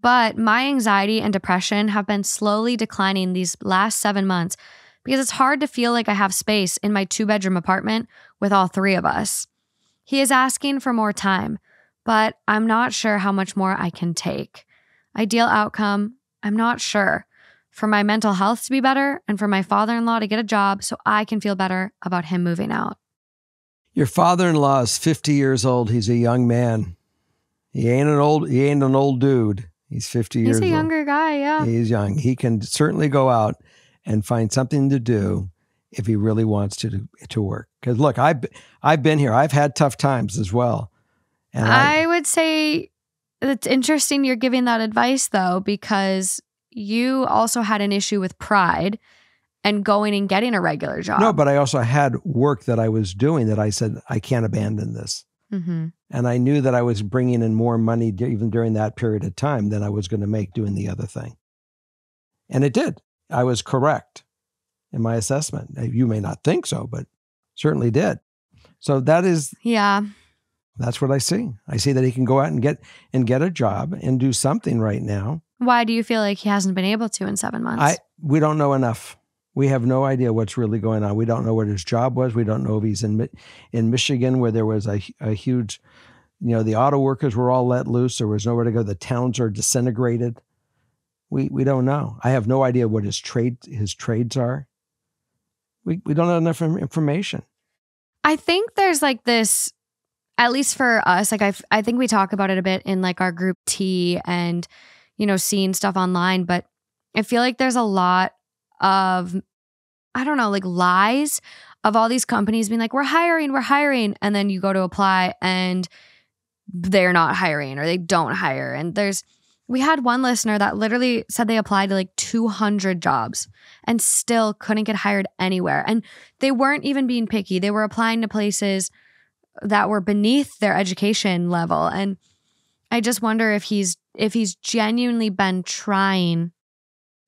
but my anxiety and depression have been slowly declining these last 7 months because it's hard to feel like I have space in my 2-bedroom apartment with all 3 of us. He is asking for more time, but I'm not sure how much more I can take. Ideal outcome, I'm not sure. For my mental health to be better and for my father-in-law to get a job so I can feel better about him moving out.
Your father-in-law is 50 years old. He's a young man. He ain't an old dude. He's 50 years old.
He's a younger guy, yeah.
He's young. He can certainly go out and find something to do if he really wants to work. Because look, I've been here. I've had tough times as well. And
I would say it's interesting you're giving that advice though, because you also had an issue with pride and going and getting a regular job.
No, but I also had work that I was doing that I said, I can't abandon this.
Mm-hmm.
And I knew that I was bringing in more money even during that period of time than I was going to make doing the other thing. And it did. I was correct in my assessment. You may not think so, but certainly did. So that's what I see. I see that he can go out and get a job and do something right now.
Why do you feel like he hasn't been able to in 7 months?
We don't know enough. We have no idea what's really going on. We don't know what his job was. We don't know if he's in Michigan where there was a huge, the auto workers were all let loose. There was nowhere to go. The towns are disintegrated. We don't know. I have no idea what his trades are. We don't have enough information.
I think there's like this, at least for us, like I think we talk about it a bit in like our group T and, seeing stuff online, but I feel like there's a lot of, I don't know, like lies of all these companies being like, we're hiring. And then you go to apply and they're not hiring or they don't hire. And we had one listener that literally said they applied to like 200 jobs and still couldn't get hired anywhere. And they weren't even being picky. They were applying to places that were beneath their education level. And I just wonder if he's genuinely been trying.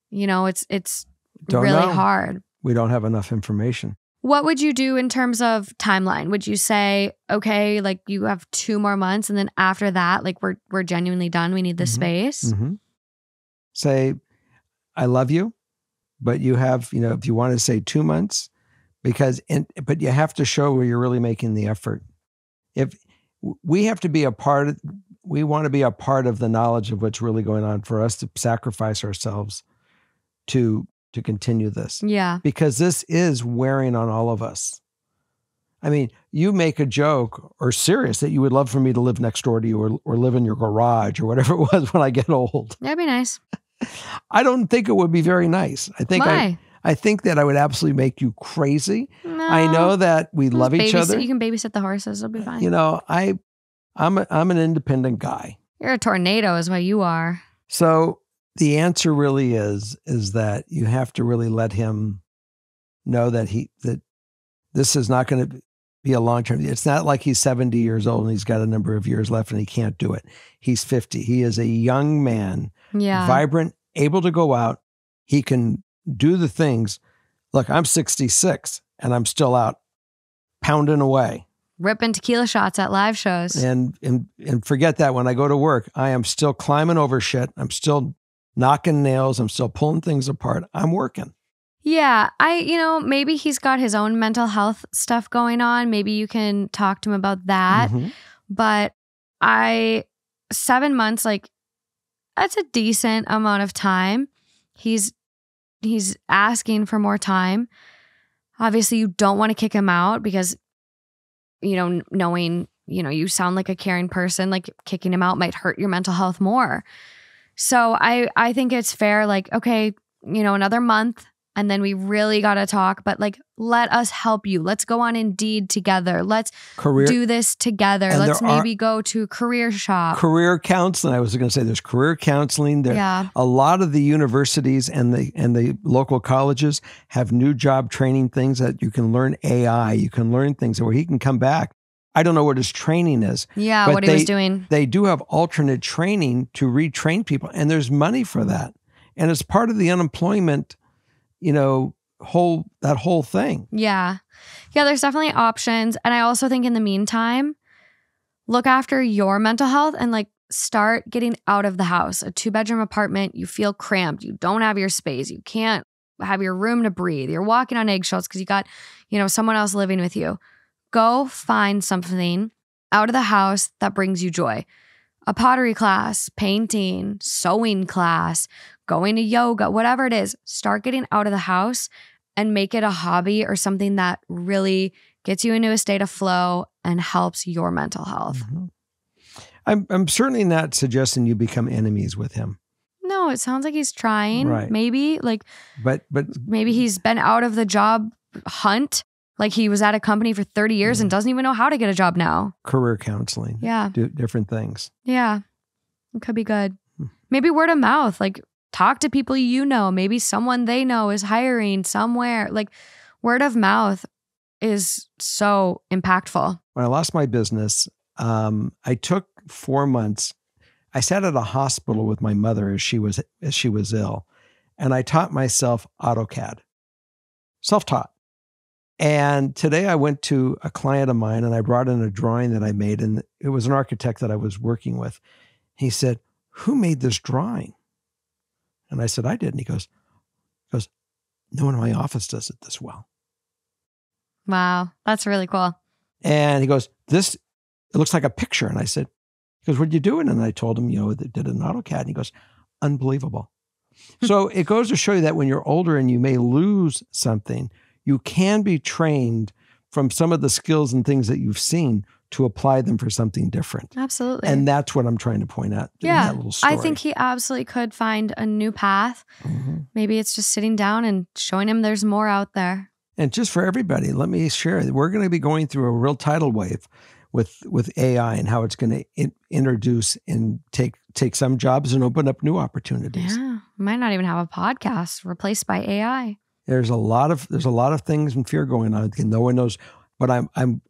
It's really hard.
We don't have enough information.
What would you do in terms of timeline? Would you say, okay, like you have 2 more months and then after that, like we're genuinely done. We need the space.
Mm-hmm. Say, I love you, but you have, if you want to say 2 months, but you have to show where you're really making the effort. If we have to be we want to be a part of the knowledge of what's really going on for us to sacrifice ourselves to continue this.
Yeah.
Because this is wearing on all of us. I mean, you make a joke or serious that you would love for me to live next door to you or live in your garage or whatever it was when I get old.
That'd be nice.
I don't think it would be very nice.
Why?
I think that I would absolutely make you crazy.
No.
I know that we love each other.
You can babysit the horses. It'll be fine.
You know, I'm an independent guy.
You're a tornado is what you are.
So the answer really is that you have to really let him know that this is not going to be a long-term. It's not like he's 70 years old and he's got a number of years left and he can't do it. He's 50. He is a young man, vibrant, able to go out. He can do the things. Look, I'm 66 and I'm still out pounding away.
Ripping tequila shots at live shows.
And forget that, when I go to work, I am still climbing over shit. I'm still knocking nails. I'm still pulling things apart. I'm working.
Yeah, maybe he's got his own mental health stuff going on. Maybe you can talk to him about that.
Mm-hmm.
But 7 months, like, that's a decent amount of time. He's asking for more time. Obviously, you don't want to kick him out because, knowing, you sound like a caring person, like kicking him out might hurt your mental health more. So I think it's fair, like, okay, another month. And then we really got to talk, but like, let us help you. Let's go on Indeed together. Let's do this together. Let's maybe go to career shop.
Career counseling. I was going to say there's career counseling. A lot of the universities and the local colleges have new job training things that you can learn AI. You can learn things where he can come back. I don't know what his training is.
Yeah, but what he was doing.
They do have alternate training to retrain people, and there's money for that. And it's part of the unemployment whole thing.
Yeah. Yeah, there's definitely options. And I also think in the meantime, look after your mental health and like start getting out of the house. A 2-bedroom apartment, you feel cramped. You don't have your space. You can't have your room to breathe. You're walking on eggshells because you got, someone else living with you. Go find something out of the house that brings you joy. A pottery class, painting, sewing class, going to yoga, whatever it is, start getting out of the house and make it a hobby or something that really gets you into a state of flow and helps your mental health.
Mm-hmm. I'm certainly not suggesting you become enemies with him.
No, it sounds like he's trying.
Right.
Maybe but maybe he's been out of the job hunt. Like he was at a company for 30 years and doesn't even know how to get a job now.
Career counseling.
Yeah.
Do different things.
Yeah. It could be good. Maybe word of mouth. Like talk to people maybe someone they know is hiring somewhere. Like word of mouth is so impactful.
When I lost my business, I took 4 months. I sat at a hospital with my mother as she was ill, and I taught myself AutoCAD, self-taught. And today I went to a client of mine and I brought in a drawing that I made, and it was an architect that I was working with. He said, "Who made this drawing?" And I said, "I did." And he goes, "No one in my office does it this well."
Wow. That's really cool.
And he goes, "It looks like a picture." And I said, he goes, "What'd you do?" And I told him, they did it in AutoCAD. And he goes, "Unbelievable." So it goes to show you that when you're older and you may lose something, you can be trained from some of the skills and things that you've seen to apply them for something different.
Absolutely.
And that's what I'm trying to point out in that little story.
I think he absolutely could find a new path. Mm-hmm. Maybe it's just sitting down and showing him there's more out there.
And just for everybody, let me share, we're going to be going through a real tidal wave with AI and how it's going to introduce and take some jobs and open up new opportunities.
Yeah. Might not even have a podcast replaced by AI.
There's a lot of things and fear going on. No one knows, but I'm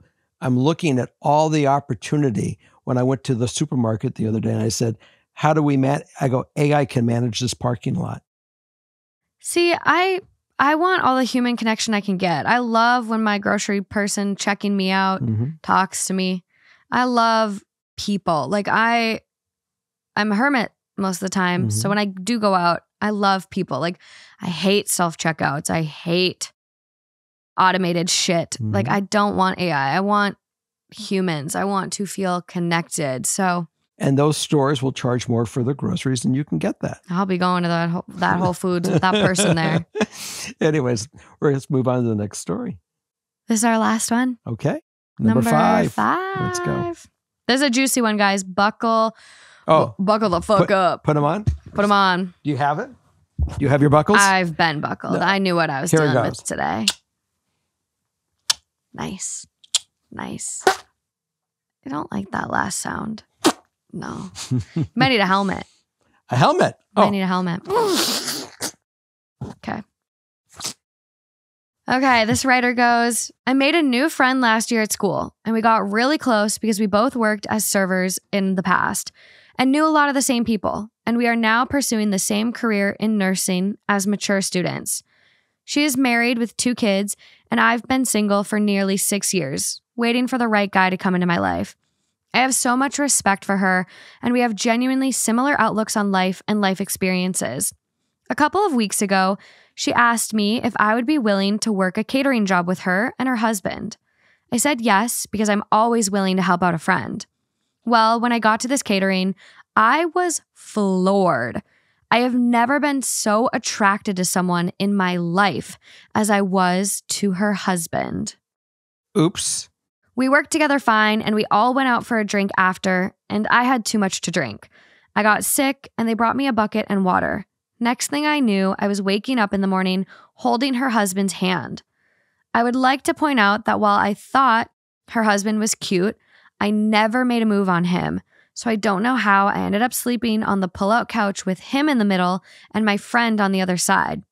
looking at all the opportunity. When I went to the supermarket the other day and I said, "How do we I go, AI can manage this parking lot."
See, I want all the human connection I can get. I love when my grocery person checking me out talks to me. I love people. Like I'm a hermit most of the time. So when I do go out, I love people. Like I hate self-checkouts. I hate automated shit. Like I don't want AI. I want humans. I want to feel connected.
And those stores will charge more for the groceries, and you can get that.
I'll be going to that Whole Foods with that person there.
Anyways, let's move on to the next story.
This is our last one.
Okay. Number five.
five.
Let's go.
This is a juicy one, guys. Buckle the fuck up.
Put them on.
Put them on.
Do you have it? Do you have your buckles?
I've been buckled.
No.
I knew what I was
Here it
dealing
goes.
with today. Nice. I don't like that last sound. No. You might need a helmet.
A helmet?
I need a helmet. Okay, this writer goes, I made a new friend last year at school, and we got really close because we both worked as servers in the past and knew a lot of the same people, and we are now pursuing the same career in nursing as mature students. She is married with 2 kids, and I've been single for nearly 6 years, waiting for the right guy to come into my life. I have so much respect for her, and we have genuinely similar outlooks on life and life experiences. A couple of weeks ago, she asked me if I would be willing to work a catering job with her and her husband. I said yes, because I'm always willing to help out a friend. Well, when I got to this catering, I was floored. I have never been so attracted to someone in my life as I was to her husband.
Oops.
We worked together fine, and we all went out for a drink after, and I had too much to drink. I got sick, and they brought me a bucket and water. Next thing I knew, I was waking up in the morning holding her husband's hand. I would like to point out that while I thought her husband was cute, I never made a move on him, so I don't know how I ended up sleeping on the pull-out couch with him in the middle and my friend on the other side.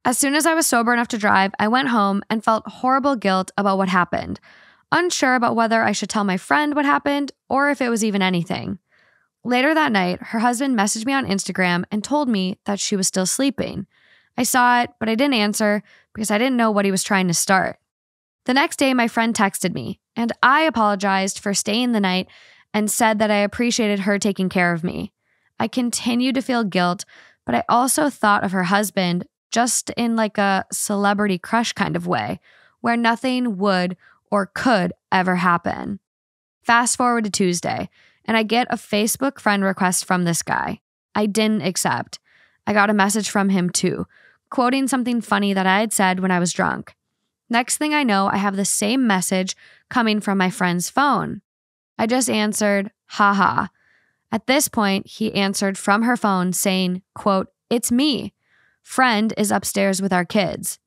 As soon as I was sober enough to drive, I went home and felt horrible guilt about what happened, unsure about whether I should tell my friend what happened or if it was even anything. Later that night, her husband messaged me on Instagram and told me that she was still sleeping. I saw it, but I didn't answer because I didn't know what he was trying to start. The next day, my friend texted me, and I apologized for staying the night and said that I appreciated her taking care of me. I continued to feel guilt, but I also thought of her husband just in like a celebrity crush kind of way, where nothing would or could ever happen. Fast forward to Tuesday, and I get a Facebook friend request from this guy. I didn't accept. I got a message from him too, quoting something funny that I had said when I was drunk. Next thing I know, I have the same message coming from my friend's phone. I just answered, haha. At this point, he answered from her phone saying, quote, "It's me. Friend is upstairs with our kids."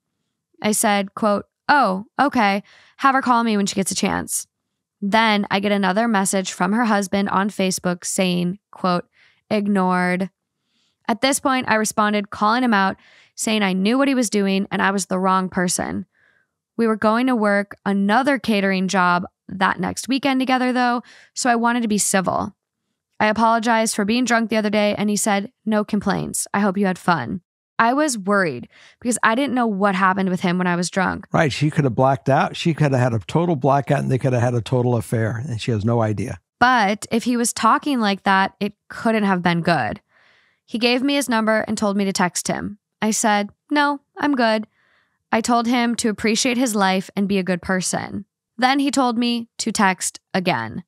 I said, quote, "Oh, okay. Have her call me when she gets a chance." Then I get another message from her husband on Facebook saying, quote, "Ignored." At this point, I responded calling him out, saying I knew what he was doing and I was the wrong person. We were going to work another catering job that next weekend together though, so I wanted to be civil. I apologized for being drunk the other day and he said, "No complaints. I hope you had fun." I was worried because I didn't know what happened with him when I was drunk.
Right. She could have blacked out. She could have had a total blackout and they could have had a total affair and she has no idea.
But if he was talking like that, it couldn't have been good. He gave me his number and told me to text him. I said, "No, I'm good." I told him to appreciate his life and be a good person. Then he told me to text again.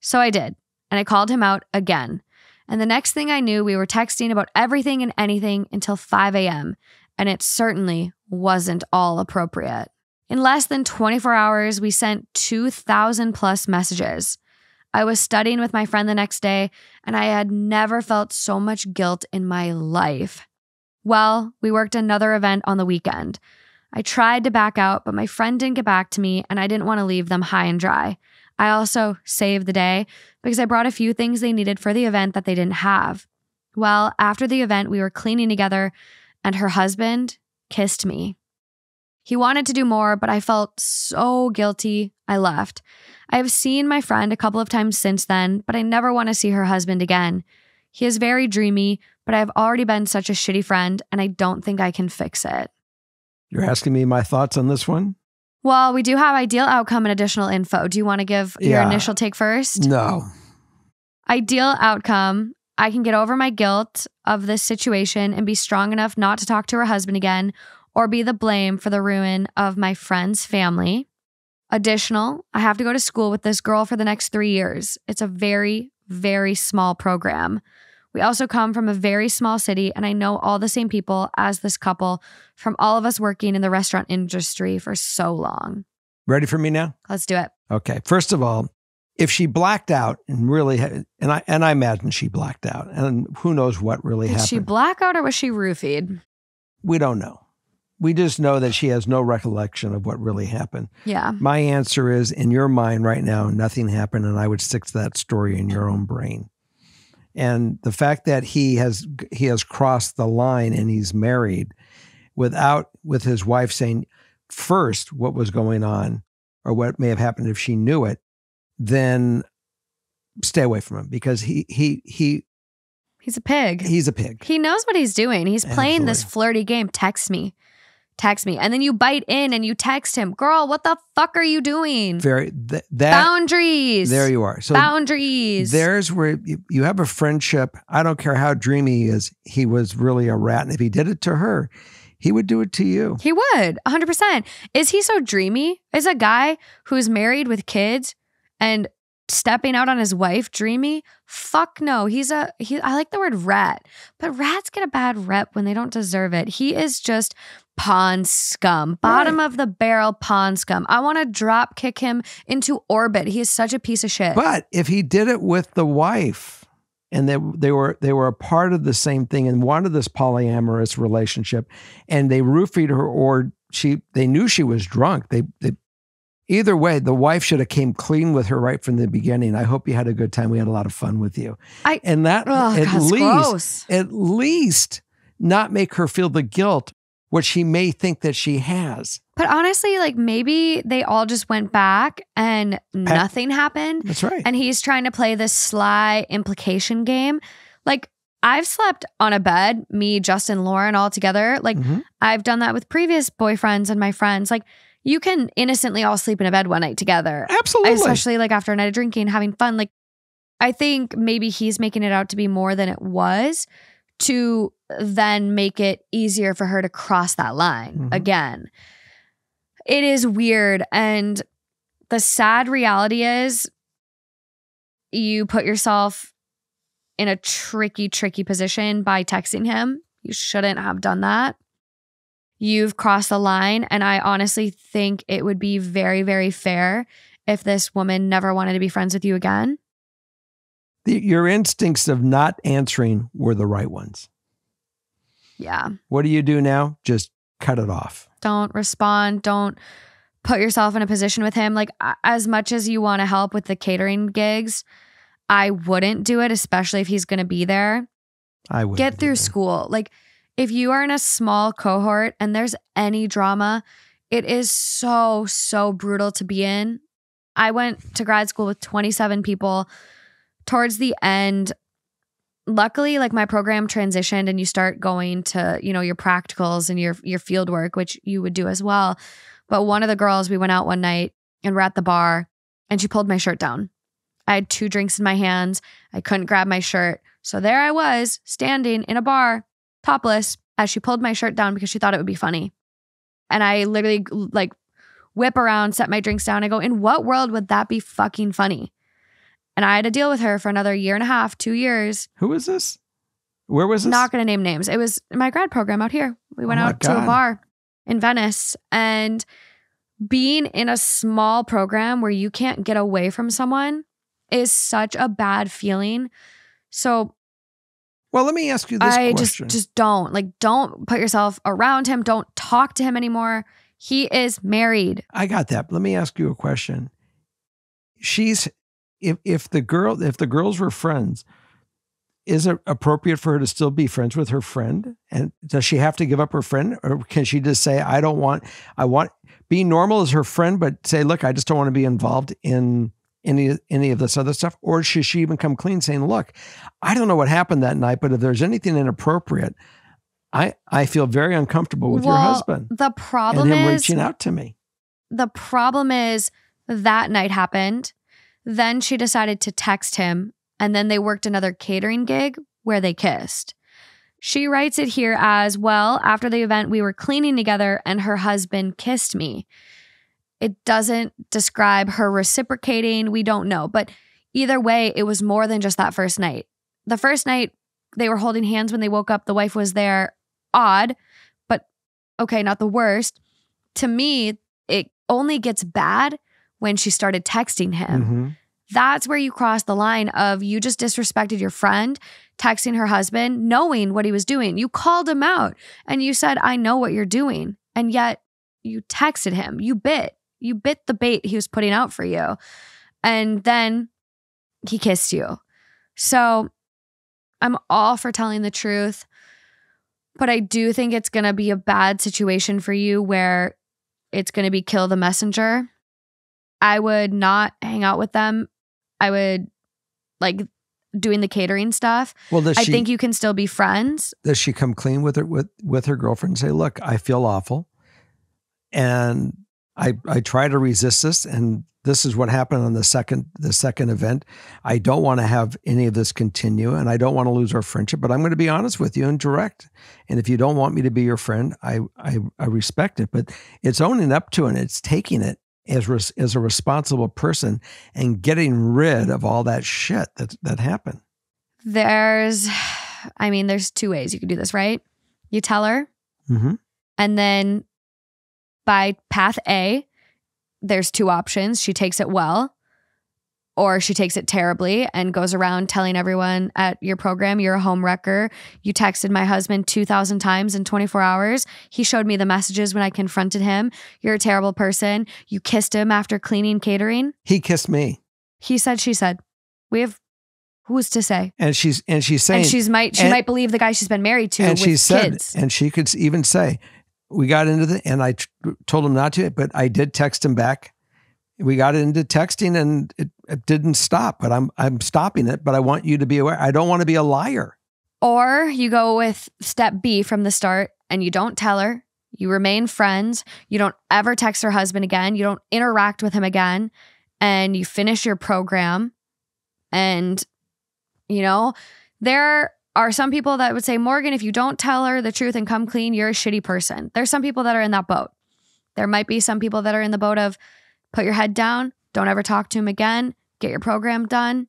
So I did, and I called him out again. And the next thing I knew, we were texting about everything and anything until 5 a.m., and it certainly wasn't all appropriate. In less than 24 hours, we sent 2,000 plus messages. I was studying with my friend the next day, and I had never felt so much guilt in my life. Well, we worked another event on the weekend. I tried to back out, but my friend didn't get back to me, and I didn't want to leave them high and dry. I also saved the day because I brought a few things they needed for the event that they didn't have. Well, after the event, we were cleaning together, and her husband kissed me. He wanted to do more, but I felt so guilty, I left. I have seen my friend a couple of times since then, but I never want to see her husband again. He is very dreamy, but I've already been such a shitty friend, and I don't think I can fix it.
You're asking me my thoughts on this one?
Well, we do have ideal outcome and additional info. Do you want to give your initial take first?
No.
Ideal outcome, I can get over my guilt of this situation and be strong enough not to talk to her husband again or be the blame for the ruin of my friend's family. Additional, I have to go to school with this girl for the next 3 years. It's a very, very small program. We also come from a very small city, and I know all the same people as this couple from all of us working in the restaurant industry for so long.
Ready for me now?
Let's do it.
Okay. First of all, if she blacked out and really, and I imagine she blacked out, and who knows what really
Did
happened.
she black out or was she roofied?
We don't know. We just know that she has no recollection of what really happened.
Yeah.
My answer is, in your mind right now, nothing happened, and I would stick to that story in your own brain. And the fact that he has crossed the line and he's married with his wife saying first what was going on or what may have happened if she knew it, then stay away from him, because he's
a pig.
He's a pig.
He knows what he's doing. He's playing this
Absolutely.
flirty game. Text me. And then you bite in and you text him, girl, what the fuck are you doing? Boundaries.
There you are. So
boundaries.
There's where you have a friendship. I don't care how dreamy he is. He was really a rat. And if he did it to her, he would do it to you.
He would, 100%. Is he so dreamy? Is a guy who's married with kids and stepping out on his wife dreamy? Fuck no. I like the word rat, but rats get a bad rep when they don't deserve it. He is just pond scum, bottom of the barrel pond scum. I want to drop kick him into orbit. He is such a piece of shit.
But if he did it with the wife and they were a part of the same thing and wanted this polyamorous relationship, and they roofied her, or they knew she was drunk, either way, the wife should have came clean with her right from the beginning. I hope you had a good time. We had a lot of fun with you. At least not make her feel the guilt, what she may think that she has.
But honestly, like, maybe they all just went back and nothing happened.
That's right.
And he's trying to play this sly implication game. Like, I've slept on a bed, me, Justin, Lauren, all together. Like, I've done that with previous boyfriends and my friends. Like, you can innocently all sleep in a bed one night together.
Absolutely.
Especially like after a night of drinking, having fun. Like, I think maybe he's making it out to be more than it was, to then make it easier for her to cross that line again. It is weird. And the sad reality is you put yourself in a tricky position by texting him. You shouldn't have done that. You've crossed the line. And I honestly think it would be very, very fair if this woman never wanted to be friends with you again.
Your instincts of not answering were the right ones.
Yeah.
What do you do now? Just cut it off.
Don't respond. Don't put yourself in a position with him. Like, as much as you want to help with the catering gigs, I wouldn't do it, especially if he's going to be there.
I would
get through school. Like, if you are in a small cohort and there's any drama, it is so, so brutal to be in. I went to grad school with 27 people. Towards the end, luckily, like, my program transitioned and you start going to, your practicals and your field work, which you would do as well. But one of the girls, we went out one night and we're at the bar and she pulled my shirt down. I had 2 drinks in my hands. I couldn't grab my shirt. So there I was, standing in a bar, topless, as she pulled my shirt down because she thought it would be funny. And I literally, like, whip around, set my drinks down. I go, in what world would that be fucking funny? And I had to deal with her for another 1.5 years, 2 years.
Who is this? Where was this?
Not going to name names. It was my grad program out here. We went out to a bar in Venice. And being in a small program where you can't get away from someone is such a bad feeling. So,
well, let me ask you this question.
Just don't put yourself around him. Don't talk to him anymore. He is married.
I got that. Let me ask you a question. If the girls were friends, is it appropriate for her to still be friends with her friend? And does she have to give up her friend, or can she just say, I want be normal as her friend, but say, look, I just don't want to be involved in any of this other stuff? Or should she even come clean saying, look, I don't know what happened that night, but if there's anything inappropriate, I feel very uncomfortable with your husband.
The problem
and him
is
reaching out to me.
The problem is that night happened. Then she decided to text him, and then they worked another catering gig where they kissed. She writes it here as, well, after the event, we were cleaning together and her husband kissed me. It doesn't describe her reciprocating. We don't know. But either way, it was more than just that first night. The first night, they were holding hands when they woke up. The wife was there. Odd, but okay, not the worst. To me, it only gets bad when she started texting him.
Mm-hmm.
That's where you cross the line of you just disrespected your friend, texting her husband, knowing what he was doing. You called him out and you said, I know what you're doing. And yet you texted him. You bit the bait he was putting out for you. And then he kissed you. So I'm all for telling the truth, but I do think it's going to be a bad situation for you where it's going to be kill the messenger. I would not hang out with them. I would like doing the catering stuff. Well, I think you can still be friends.
Does she come clean with her girlfriend and say, look, I feel awful. And I try to resist this. And this is what happened on the second event. I don't want to have any of this continue, and I don't want to lose our friendship, but I'm going to be honest with you and direct. And if you don't want me to be your friend, I respect it, but it's owning up to it. And it's taking it as a responsible person and getting rid of all that shit that happened.
There's two ways you could do this, right? You tell her,
mm-hmm.
and then by path A, there's two options. She takes it well, or she takes it terribly and goes around telling everyone at your program, you're a home wrecker. You texted my husband 2,000 times in 24 hours. He showed me the messages when I confronted him. You're a terrible person. You kissed him after cleaning catering.
He kissed me.
He said, she said. Who's to say?
And she's saying,
and she might believe the guy she's been married to with kids.
And she could even say, we got into and I told him not to, but I did text him back. We got into texting and it didn't stop, but I'm stopping it. But I want you to be aware. I don't want to be a liar.
Or you go with step B from the start and you don't tell her. You remain friends. You don't ever text her husband again. You don't interact with him again. And you finish your program. And, there are some people that would say, Morgan, if you don't tell her the truth and come clean, you're a shitty person. There's some people that are in that boat. There might be some people that are in the boat of put your head down, don't ever talk to him again, get your program done.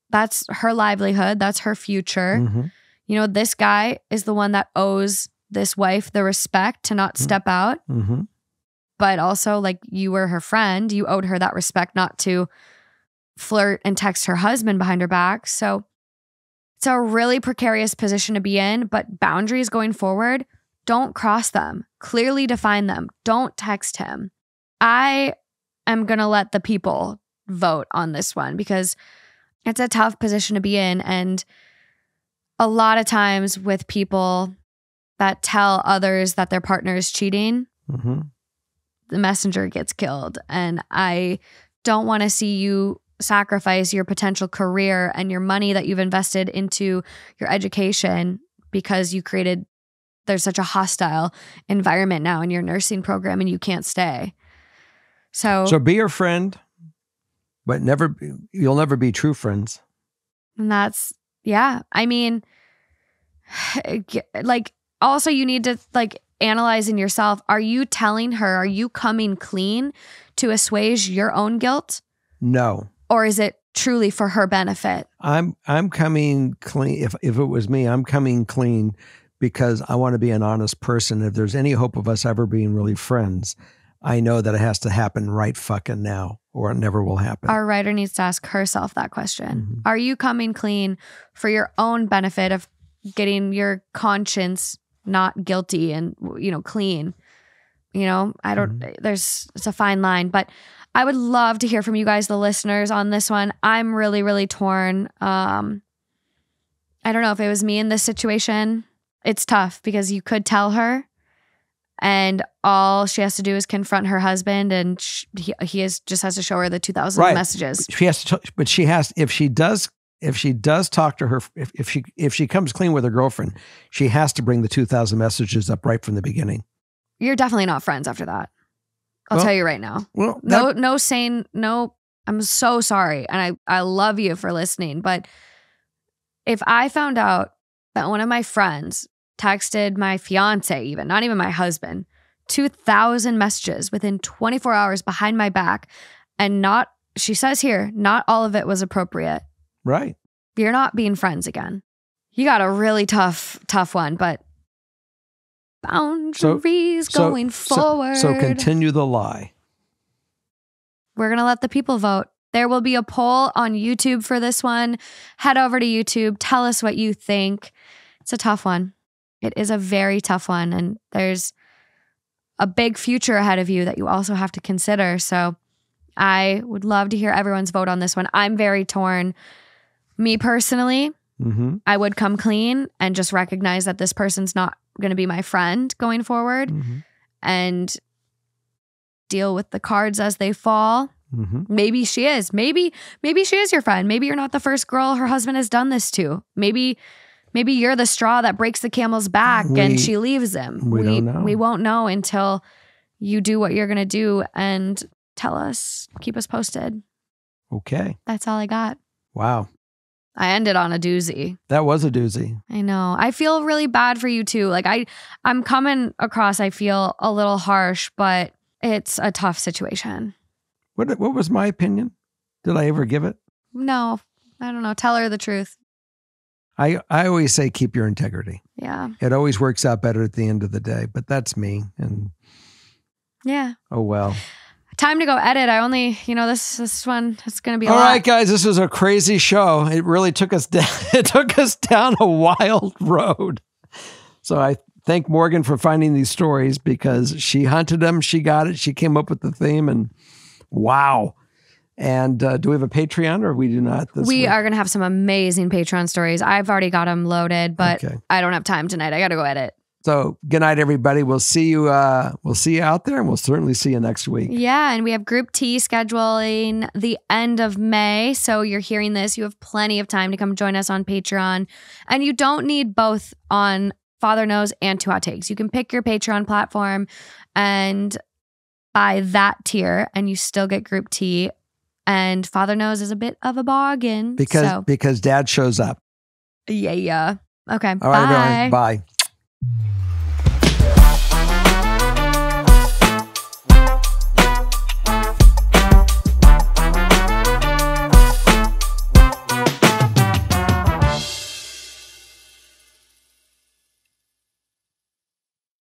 That's her livelihood. That's her future.
Mm-hmm.
This guy is the one that owes this wife the respect to not step out.
Mm-hmm.
But also, like, you were her friend. You owed her that respect not to flirt and text her husband behind her back. So it's a really precarious position to be in, but boundaries going forward, don't cross them. Clearly define them. Don't text him. I am going to let the people vote on this one because it's a tough position to be in. And a lot of times with people that tell others that their partner is cheating,
mm-hmm.
the messenger gets killed. And I don't want to see you sacrifice your potential career and your money that you've invested into your education because there's such a hostile environment now in your nursing program and you can't stay. So
be your friend, but you'll never be true friends.
And that's, yeah. Also you need to analyze in yourself. Are you telling her, are you coming clean to assuage your own guilt?
No.
Or is it truly for her benefit?
I'm coming clean. If it was me, I'm coming clean because I want to be an honest person. If there's any hope of us ever being really friends, I know that it has to happen right fucking now or it never will happen.
Our writer needs to ask herself that question.
Mm-hmm.
Are you coming clean for your own benefit of getting your conscience not guilty and, clean? I don't,
mm-hmm.
It's a fine line, but I would love to hear from you guys, the listeners, on this one. I'm really, really torn. I don't know if it was me in this situation. It's tough because you could tell her and all she has to do is confront her husband and he just has to show her the 2,000 messages.
She has to, but she has, if she does talk to her, if she comes clean with her girlfriend, she has to bring the 2,000 messages up right from the beginning.
You're definitely not friends after that. I'll tell you right now.
Well,
no, I'm so sorry. And I love you for listening. But if I found out that one of my friends texted my fiance, even, not even my husband, 2,000 messages within 24 hours behind my back, and she says here, not all of it was appropriate.
Right.
You're not being friends again. You got a really tough one, but boundaries going forward.
So continue the lie.
We're going to let the people vote. There will be a poll on YouTube for this one. Head over to YouTube. Tell us what you think. It's a tough one. It is a very tough one. And there's a big future ahead of you that you also have to consider. So I would love to hear everyone's vote on this one. I'm very torn. Me personally, I would come clean and just recognize that this person's not going to be my friend going forward and deal with the cards as they fall. Maybe she is. Maybe she is your friend. Maybe you're not the first girl her husband has done this to. Maybe you're the straw that breaks the camel's back and she leaves him.
We don't know.
We won't know until you do what you're going to do and tell us. Keep us posted.
Okay.
That's all I got.
Wow.
I ended on a doozy.
That was a doozy.
I know. I feel really bad for you too. Like I'm coming across, I feel a little harsh, but it's a tough situation.
What was my opinion? Did I ever give it?
No, I don't know. Tell her the truth.
I always say keep your integrity.
Yeah.
It always works out better at the end of the day, but that's me. And
yeah.
Oh, well.
Time to go edit. I only, this one, it's going to be a
lot.
All
right, guys, this was a crazy show. It really took us down. It took us down a wild road. So I thank Morgan for finding these stories because she hunted them. She got it. She came up with the theme and wow. And do we have a Patreon or we do not this
We
week?
are going to have some amazing Patreon stories. I've already got them loaded, but I don't have time tonight. I got to go edit.
So good night, everybody. We'll see you out there and we'll certainly see you next week.
Yeah. And we have Group T scheduling the end of May. So you're hearing this. You have plenty of time to come join us on Patreon. And you don't need both on Father Knows and Two Hot Takes. You can pick your Patreon platform and buy that tier and you still get Group T. And Father Knows is a bit of a bargain.
Because Dad shows up.
Yeah. Okay.
All right, everyone. Bye.